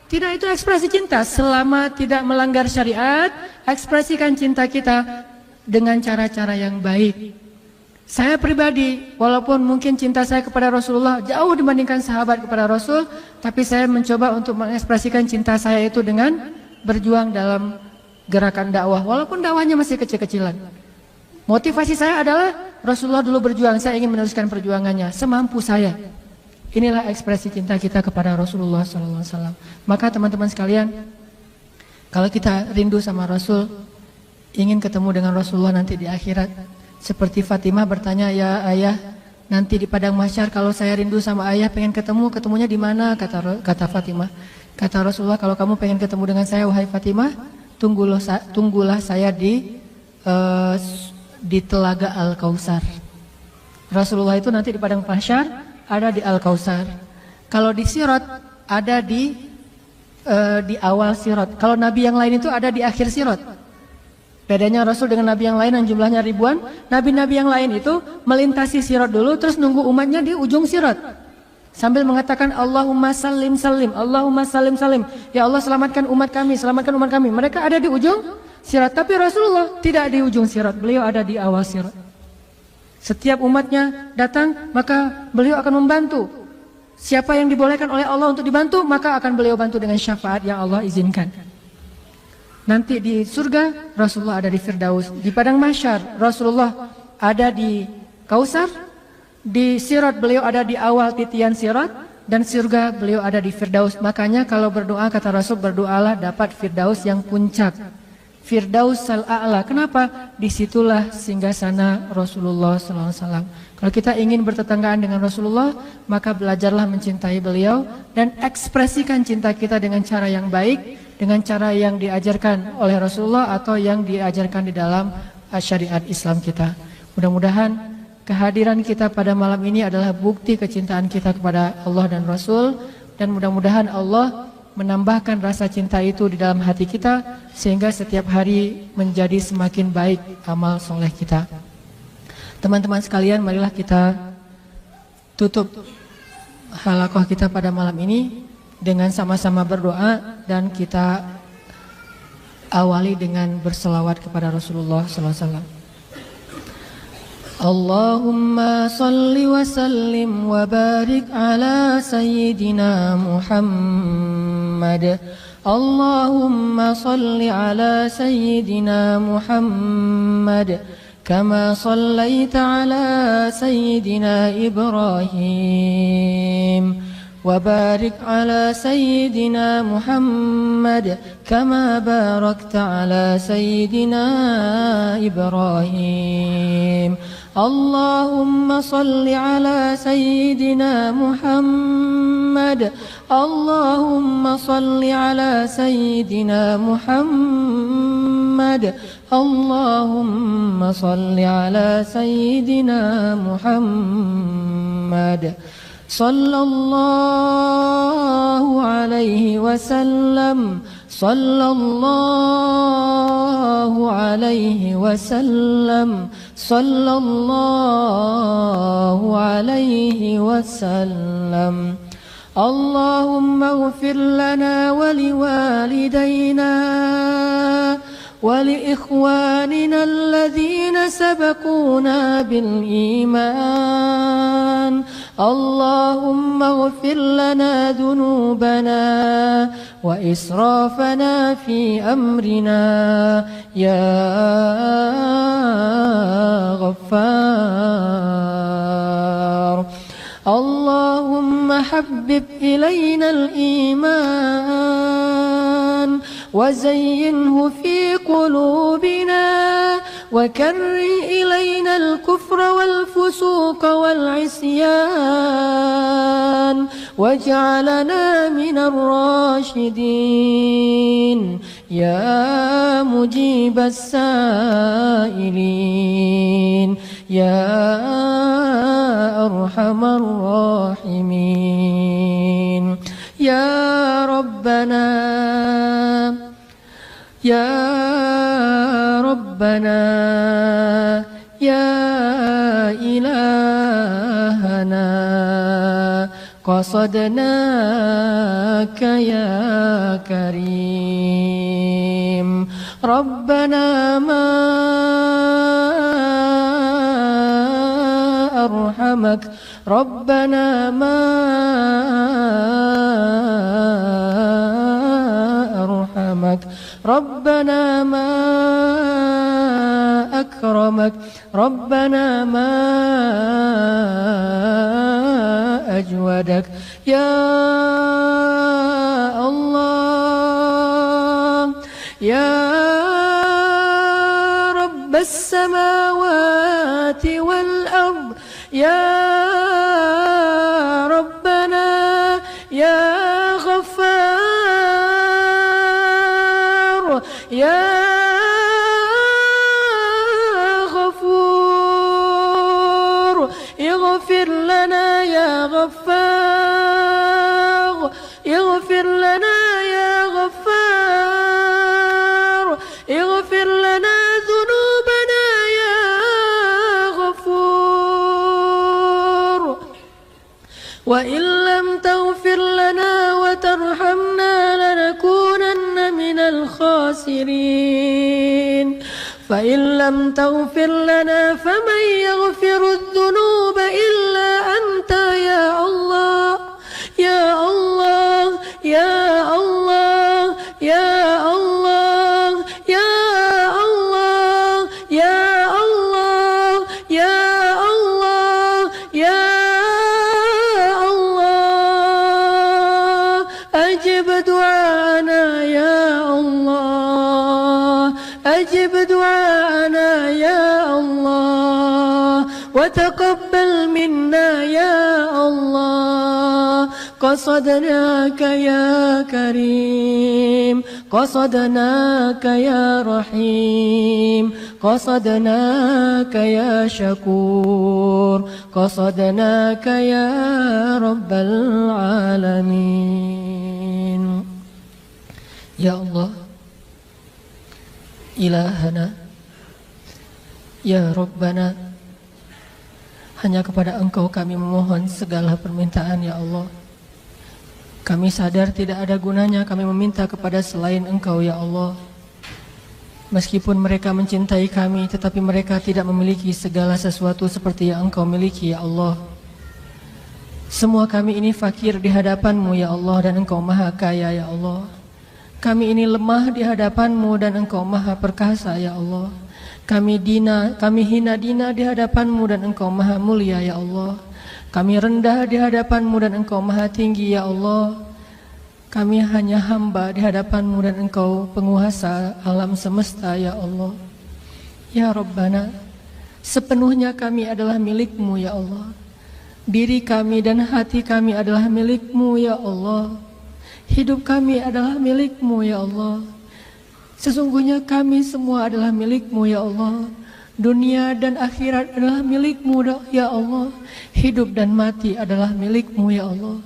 Tidak, itu ekspresi cinta. Selama tidak melanggar syariat, ekspresikan cinta kita dengan cara-cara yang baik. Saya pribadi, walaupun mungkin cinta saya kepada Rasulullah jauh dibandingkan sahabat kepada Rasul, tapi saya mencoba untuk mengekspresikan cinta saya itu dengan berjuang dalam gerakan dakwah, walaupun dakwahnya masih kecil-kecilan. Motivasi saya adalah Rasulullah dulu berjuang, saya ingin meneruskan perjuangannya semampu saya. Inilah ekspresi cinta kita kepada Rasulullah SAW. Maka teman-teman sekalian, kalau kita rindu sama Rasul, ingin ketemu dengan Rasulullah nanti di akhirat, seperti Fatimah bertanya, ya ayah, nanti di padang mahsyar kalau saya rindu sama ayah pengen ketemu, ketemunya di mana? Kata Fatimah. Kata Rasulullah, kalau kamu pengen ketemu dengan saya wahai Fatimah, tunggulah saya di telaga Al-Kautsar. Rasulullah itu nanti di padang mahsyar ada di Al-Kautsar. Kalau di Sirat ada di awal Sirat. Kalau nabi yang lain itu ada di akhir Sirat. Bedanya Rasul dengan nabi yang lain yang jumlahnya ribuan, nabi-nabi yang lain itu melintasi sirat dulu terus nunggu umatnya di ujung sirat. Sambil mengatakan Allahumma salim salim, Allahumma salim salim. Ya Allah selamatkan umat kami, selamatkan umat kami. Mereka ada di ujung sirat, tapi Rasulullah tidak di ujung sirat, beliau ada di awal sirat. Setiap umatnya datang, maka beliau akan membantu. Siapa yang dibolehkan oleh Allah untuk dibantu, maka akan beliau bantu dengan syafaat yang Allah izinkan. Nanti di surga Rasulullah ada di Firdaus. Di padang mahsyar Rasulullah ada di Kautsar. Di Sirat beliau ada di awal titian Sirat. Dan surga beliau ada di Firdaus. Makanya kalau berdoa kata Rasul, berdoalah dapat Firdaus yang puncak, Firdaus al-A'la. Kenapa? Disitulah singgasana Rasulullah SAW. Kalau kita ingin bertetanggaan dengan Rasulullah, maka belajarlah mencintai beliau dan ekspresikan cinta kita dengan cara yang baik, dengan cara yang diajarkan oleh Rasulullah atau yang diajarkan di dalam syariat Islam kita. Mudah-mudahan kehadiran kita pada malam ini adalah bukti kecintaan kita kepada Allah dan Rasul, dan mudah-mudahan Allah menambahkan rasa cinta itu di dalam hati kita sehingga setiap hari menjadi semakin baik amal soleh kita. Teman-teman sekalian, marilah kita tutup halaqah kita pada malam ini dengan sama-sama berdoa, dan kita awali dengan berselawat kepada Rasulullah SAW. Allahumma salli wa sallim wa barik ala sayyidina Muhammad. Allahumma salli ala sayyidina Muhammad kama sallaita ala sayyidina Ibrahim. وبارك على سيدنا محمد كما باركت على سيدنا إبراهيم. اللهم صل على سيدنا محمد اللهم صل على سيدنا محمد اللهم صل على سيدنا محمد صلى الله عليه وسلم صلى الله عليه وسلم صلى الله عليه وسلم اللهم اغفر لنا ولوالدينا ولإخواننا الذين سبقونا بالإيمان اللهم اغفر لنا ذنوبنا وإسرافنا في أمرنا يا غفار اللهم حبب إلينا الإيمان وزينه في قلوبنا وكره إلينا الكفر والفسوق والعصيان واجعلنا من الراشدين يا مجيب السائلين يا أرحم الراحمين يا ربنا يا ربنا يا إلهنا قصدناك يا كريم ربنا ما أرحمك ربنا ما أرحمك ربنا ما أكرمك ربنا ما أجودك يا الله يا رب السماوات والأرض يا ربنا يا غفار يا غفور اغفر لنا يا غفار اغفر لنا يا غفار اغفر لنا ذنوبنا يا غفور وإن لم تغفر لنا وترحمنا لنكونن من الخاسرين فإن لم تغفر لنا فمن يغفر الذنوب إلا أنت يا الله يا الله يا الله يا الله يا الله يا الله يا الله يا الله أجب دعانا يا الله أجب دعانا يا الله وتقبل منا يا الله قصدناك يا كريم قصدناك يا رحيم قصدناك يا شكور قصدناك يا رب العالمين يا الله إلهنا ya Rabbana, hanya kepada Engkau kami memohon segala permintaan ya Allah. Kami sadar tidak ada gunanya kami meminta kepada selain Engkau ya Allah. Meskipun mereka mencintai kami, tetapi mereka tidak memiliki segala sesuatu seperti yang Engkau miliki ya Allah. Semua kami ini fakir di hadapan-Mu ya Allah, dan Engkau maha kaya ya Allah. Kami ini lemah di hadapan-Mu dan Engkau maha perkasa ya Allah. Kami hina dina di hadapan-Mu dan Engkau maha mulia ya Allah. Kami rendah di hadapan-Mu dan Engkau maha tinggi ya Allah. Kami hanya hamba di hadapan-Mu dan Engkau penguasa alam semesta ya Allah. Ya Rabbana, Sepenuhnya kami adalah milik-Mu ya Allah. Diri kami dan hati kami adalah milik-Mu ya Allah. Hidup kami adalah milik-Mu ya Allah. Sesungguhnya kami semua adalah milik-Mu ya Allah. Dunia dan akhirat adalah milik-Mu ya Allah. Hidup dan mati adalah milik-Mu ya Allah.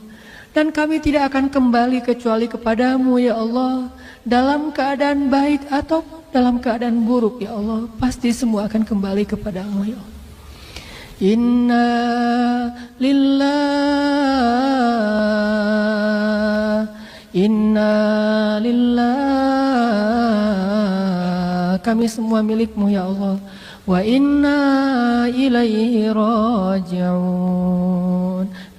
Dan kami tidak akan kembali kecuali kepada-Mu ya Allah. Dalam keadaan baik atau dalam keadaan buruk ya Allah, pasti semua akan kembali kepada-Mu ya Allah. Inna lillah, inna lillah, kami semua milik-Mu ya Allah. Wa inna ilaihi raji'un,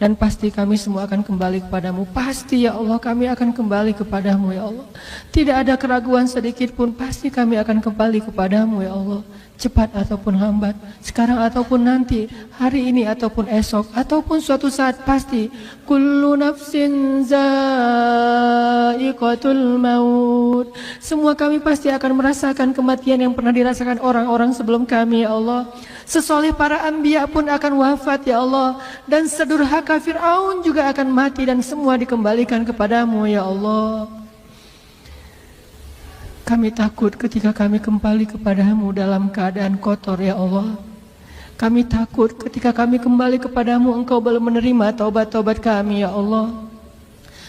dan pasti kami semua akan kembali kepadamu. Pasti ya Allah, kami akan kembali kepadamu ya Allah. Tidak ada keraguan sedikit pun, pasti kami akan kembali kepadamu ya Allah. Cepat ataupun lambat, sekarang ataupun nanti, hari ini ataupun esok, ataupun suatu saat, pasti kullu nafsin za'iqatul maut. Semua kami pasti akan merasakan kematian yang pernah dirasakan orang-orang sebelum kami ya Allah. Sesoleh para anbiya pun akan wafat ya Allah. Dan sedurhaka Fir'aun juga akan mati, dan semua dikembalikan kepadamu ya Allah. Kami takut ketika kami kembali kepadamu dalam keadaan kotor ya Allah. Kami takut ketika kami kembali kepadamu Engkau belum menerima taubat-taubat kami ya Allah.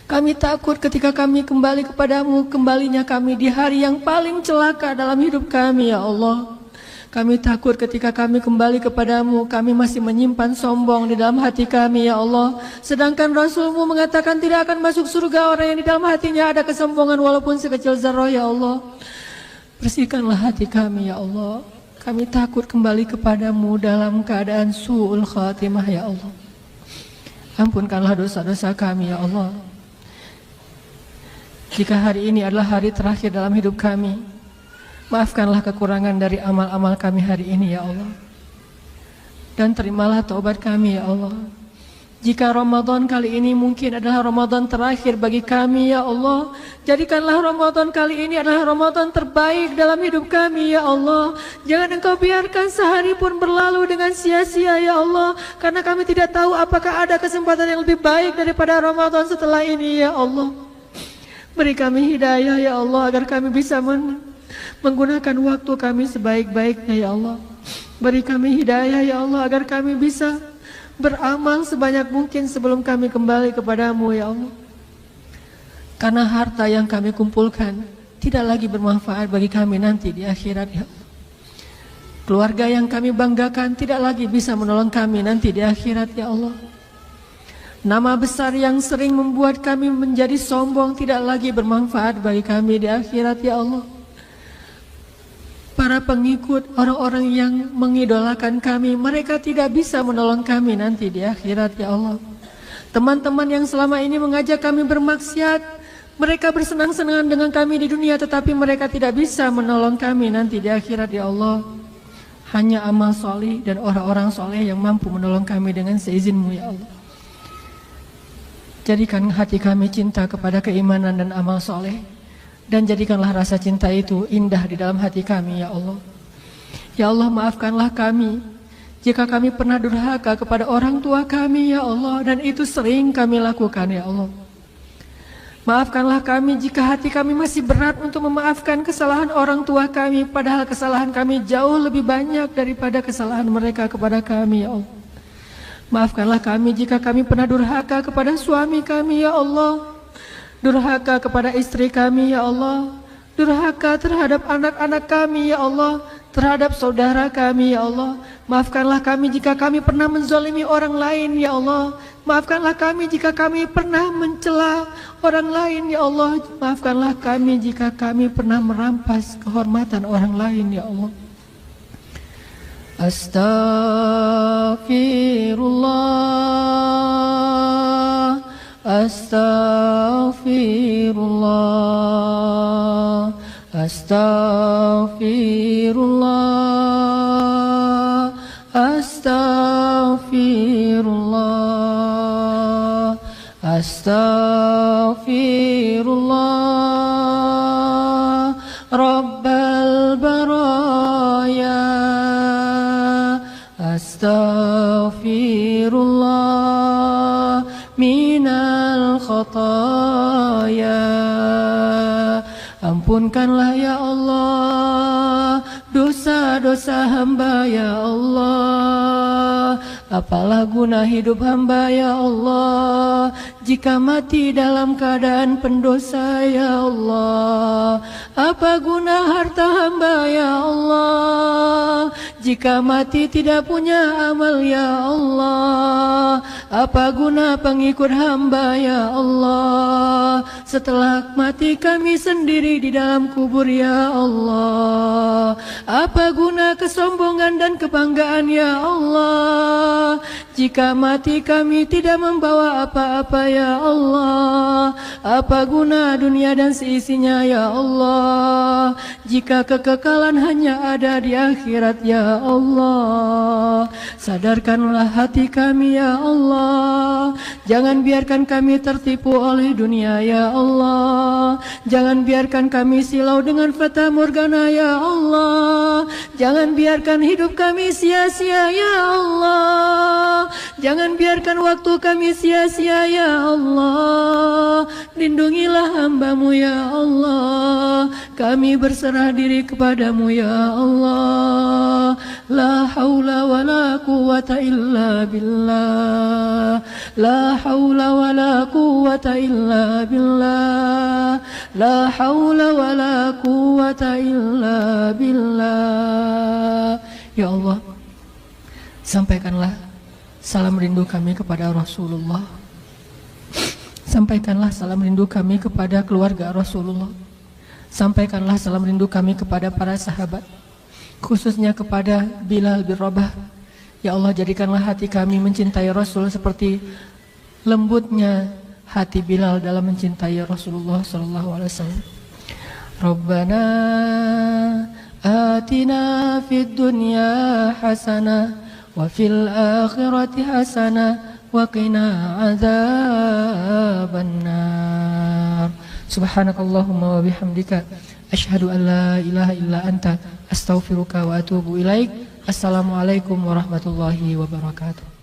Kami takut ketika kami kembali kepadamu, kembalinya kami di hari yang paling celaka dalam hidup kami ya Allah. Kami takut ketika kami kembali kepadamu, kami masih menyimpan sombong di dalam hati kami ya Allah. Sedangkan Rasul-Mu mengatakan tidak akan masuk surga orang yang di dalam hatinya ada kesombongan walaupun sekecil zarah ya Allah. Bersihkanlah hati kami ya Allah. Kami takut kembali kepadamu dalam keadaan su'ul khatimah ya Allah. Ampunkanlah dosa-dosa kami ya Allah. Jika hari ini adalah hari terakhir dalam hidup kami, maafkanlah kekurangan dari amal-amal kami hari ini ya Allah. Dan terimalah taubat kami ya Allah. Jika Ramadan kali ini mungkin adalah Ramadan terakhir bagi kami ya Allah, jadikanlah Ramadan kali ini adalah Ramadan terbaik dalam hidup kami ya Allah. Jangan Engkau biarkan sehari pun berlalu dengan sia-sia ya Allah, karena kami tidak tahu apakah ada kesempatan yang lebih baik daripada Ramadan setelah ini ya Allah. Beri kami hidayah ya Allah, agar kami bisa menggunakan waktu kami sebaik-baiknya ya Allah. Beri kami hidayah ya Allah, agar kami bisa beramal sebanyak mungkin sebelum kami kembali kepadamu ya Allah. Karena harta yang kami kumpulkan tidak lagi bermanfaat bagi kami nanti di akhirat ya Allah. Keluarga yang kami banggakan tidak lagi bisa menolong kami nanti di akhirat ya Allah. Nama besar yang sering membuat kami menjadi sombong tidak lagi bermanfaat bagi kami di akhirat ya Allah. Para pengikut, orang-orang yang mengidolakan kami, mereka tidak bisa menolong kami nanti di akhirat ya Allah. Teman-teman yang selama ini mengajak kami bermaksiat, mereka bersenang-senang dengan kami di dunia, tetapi mereka tidak bisa menolong kami nanti di akhirat ya Allah. Hanya amal soleh dan orang-orang soleh yang mampu menolong kami dengan seizin-Mu ya Allah. Jadikan hati kami cinta kepada keimanan dan amal soleh, dan jadikanlah rasa cinta itu indah di dalam hati kami ya Allah. Ya Allah, maafkanlah kami jika kami pernah durhaka kepada orang tua kami ya Allah, dan itu sering kami lakukan ya Allah. Maafkanlah kami jika hati kami masih berat untuk memaafkan kesalahan orang tua kami, padahal kesalahan kami jauh lebih banyak daripada kesalahan mereka kepada kami ya Allah. Maafkanlah kami jika kami pernah durhaka kepada suami kami ya Allah, durhaka kepada istri kami ya Allah, durhaka terhadap anak-anak kami ya Allah, terhadap saudara kami ya Allah. Maafkanlah kami jika kami pernah menzalimi orang lain ya Allah. Maafkanlah kami jika kami pernah mencela orang lain ya Allah. Maafkanlah kami jika kami pernah merampas kehormatan orang lain ya Allah. Astaghfirullah, astaghfirullah, astaghfirullah, astaghfirullah, astaghfirullah, Rabbal baraya, Ampunkanlah ya Allah dosa-dosa hamba ya Allah. Apalah guna hidup hamba ya Allah jika mati dalam keadaan pendosa ya Allah. Apa guna harta hamba ya Allah jika mati tidak punya amal ya Allah. Apa guna pengikut hamba ya Allah setelah mati kami sendiri di dalam kubur ya Allah. Apa guna kesombongan dan kebanggaan ya Allah jika mati kami tidak membawa apa-apa ya Allah. Apa guna dunia dan seisinya ya Allah jika kekekalan hanya ada di akhirat ya Allah. Sadarkanlah hati kami ya Allah, jangan biarkan kami tertipu oleh dunia ya Allah. Jangan biarkan kami silau dengan fata morgana ya Allah. Jangan biarkan hidup kami sia-sia ya Allah. Jangan biarkan waktu kami sia-sia ya Allah. Lindungilah hamba-Mu ya Allah. Kami berserah diri kepadamu ya Allah. La haula wa la quwata illa billah. La haula wa la quwata illa billah. La haula wa la quwata illa billah. Ya Allah, sampaikanlah salam rindu kami kepada Rasulullah. Sampaikanlah salam rindu kami kepada keluarga Rasulullah. Sampaikanlah salam rindu kami kepada para sahabat, khususnya kepada Bilal bin Rabah. Ya Allah, jadikanlah hati kami mencintai Rasul seperti lembutnya hati Bilal dalam mencintai Rasulullah sallallahu alaihi wasallam. Rabbana atina fid dunya hasanah wa fil akhirati hasanah wa qina adzabannar. Subhanakallahumma wa bihamdika asyhadu an la ilaha illa anta astaghfiruka wa atubu ilaik. Assalamualaikum warahmatullahi wabarakatuh.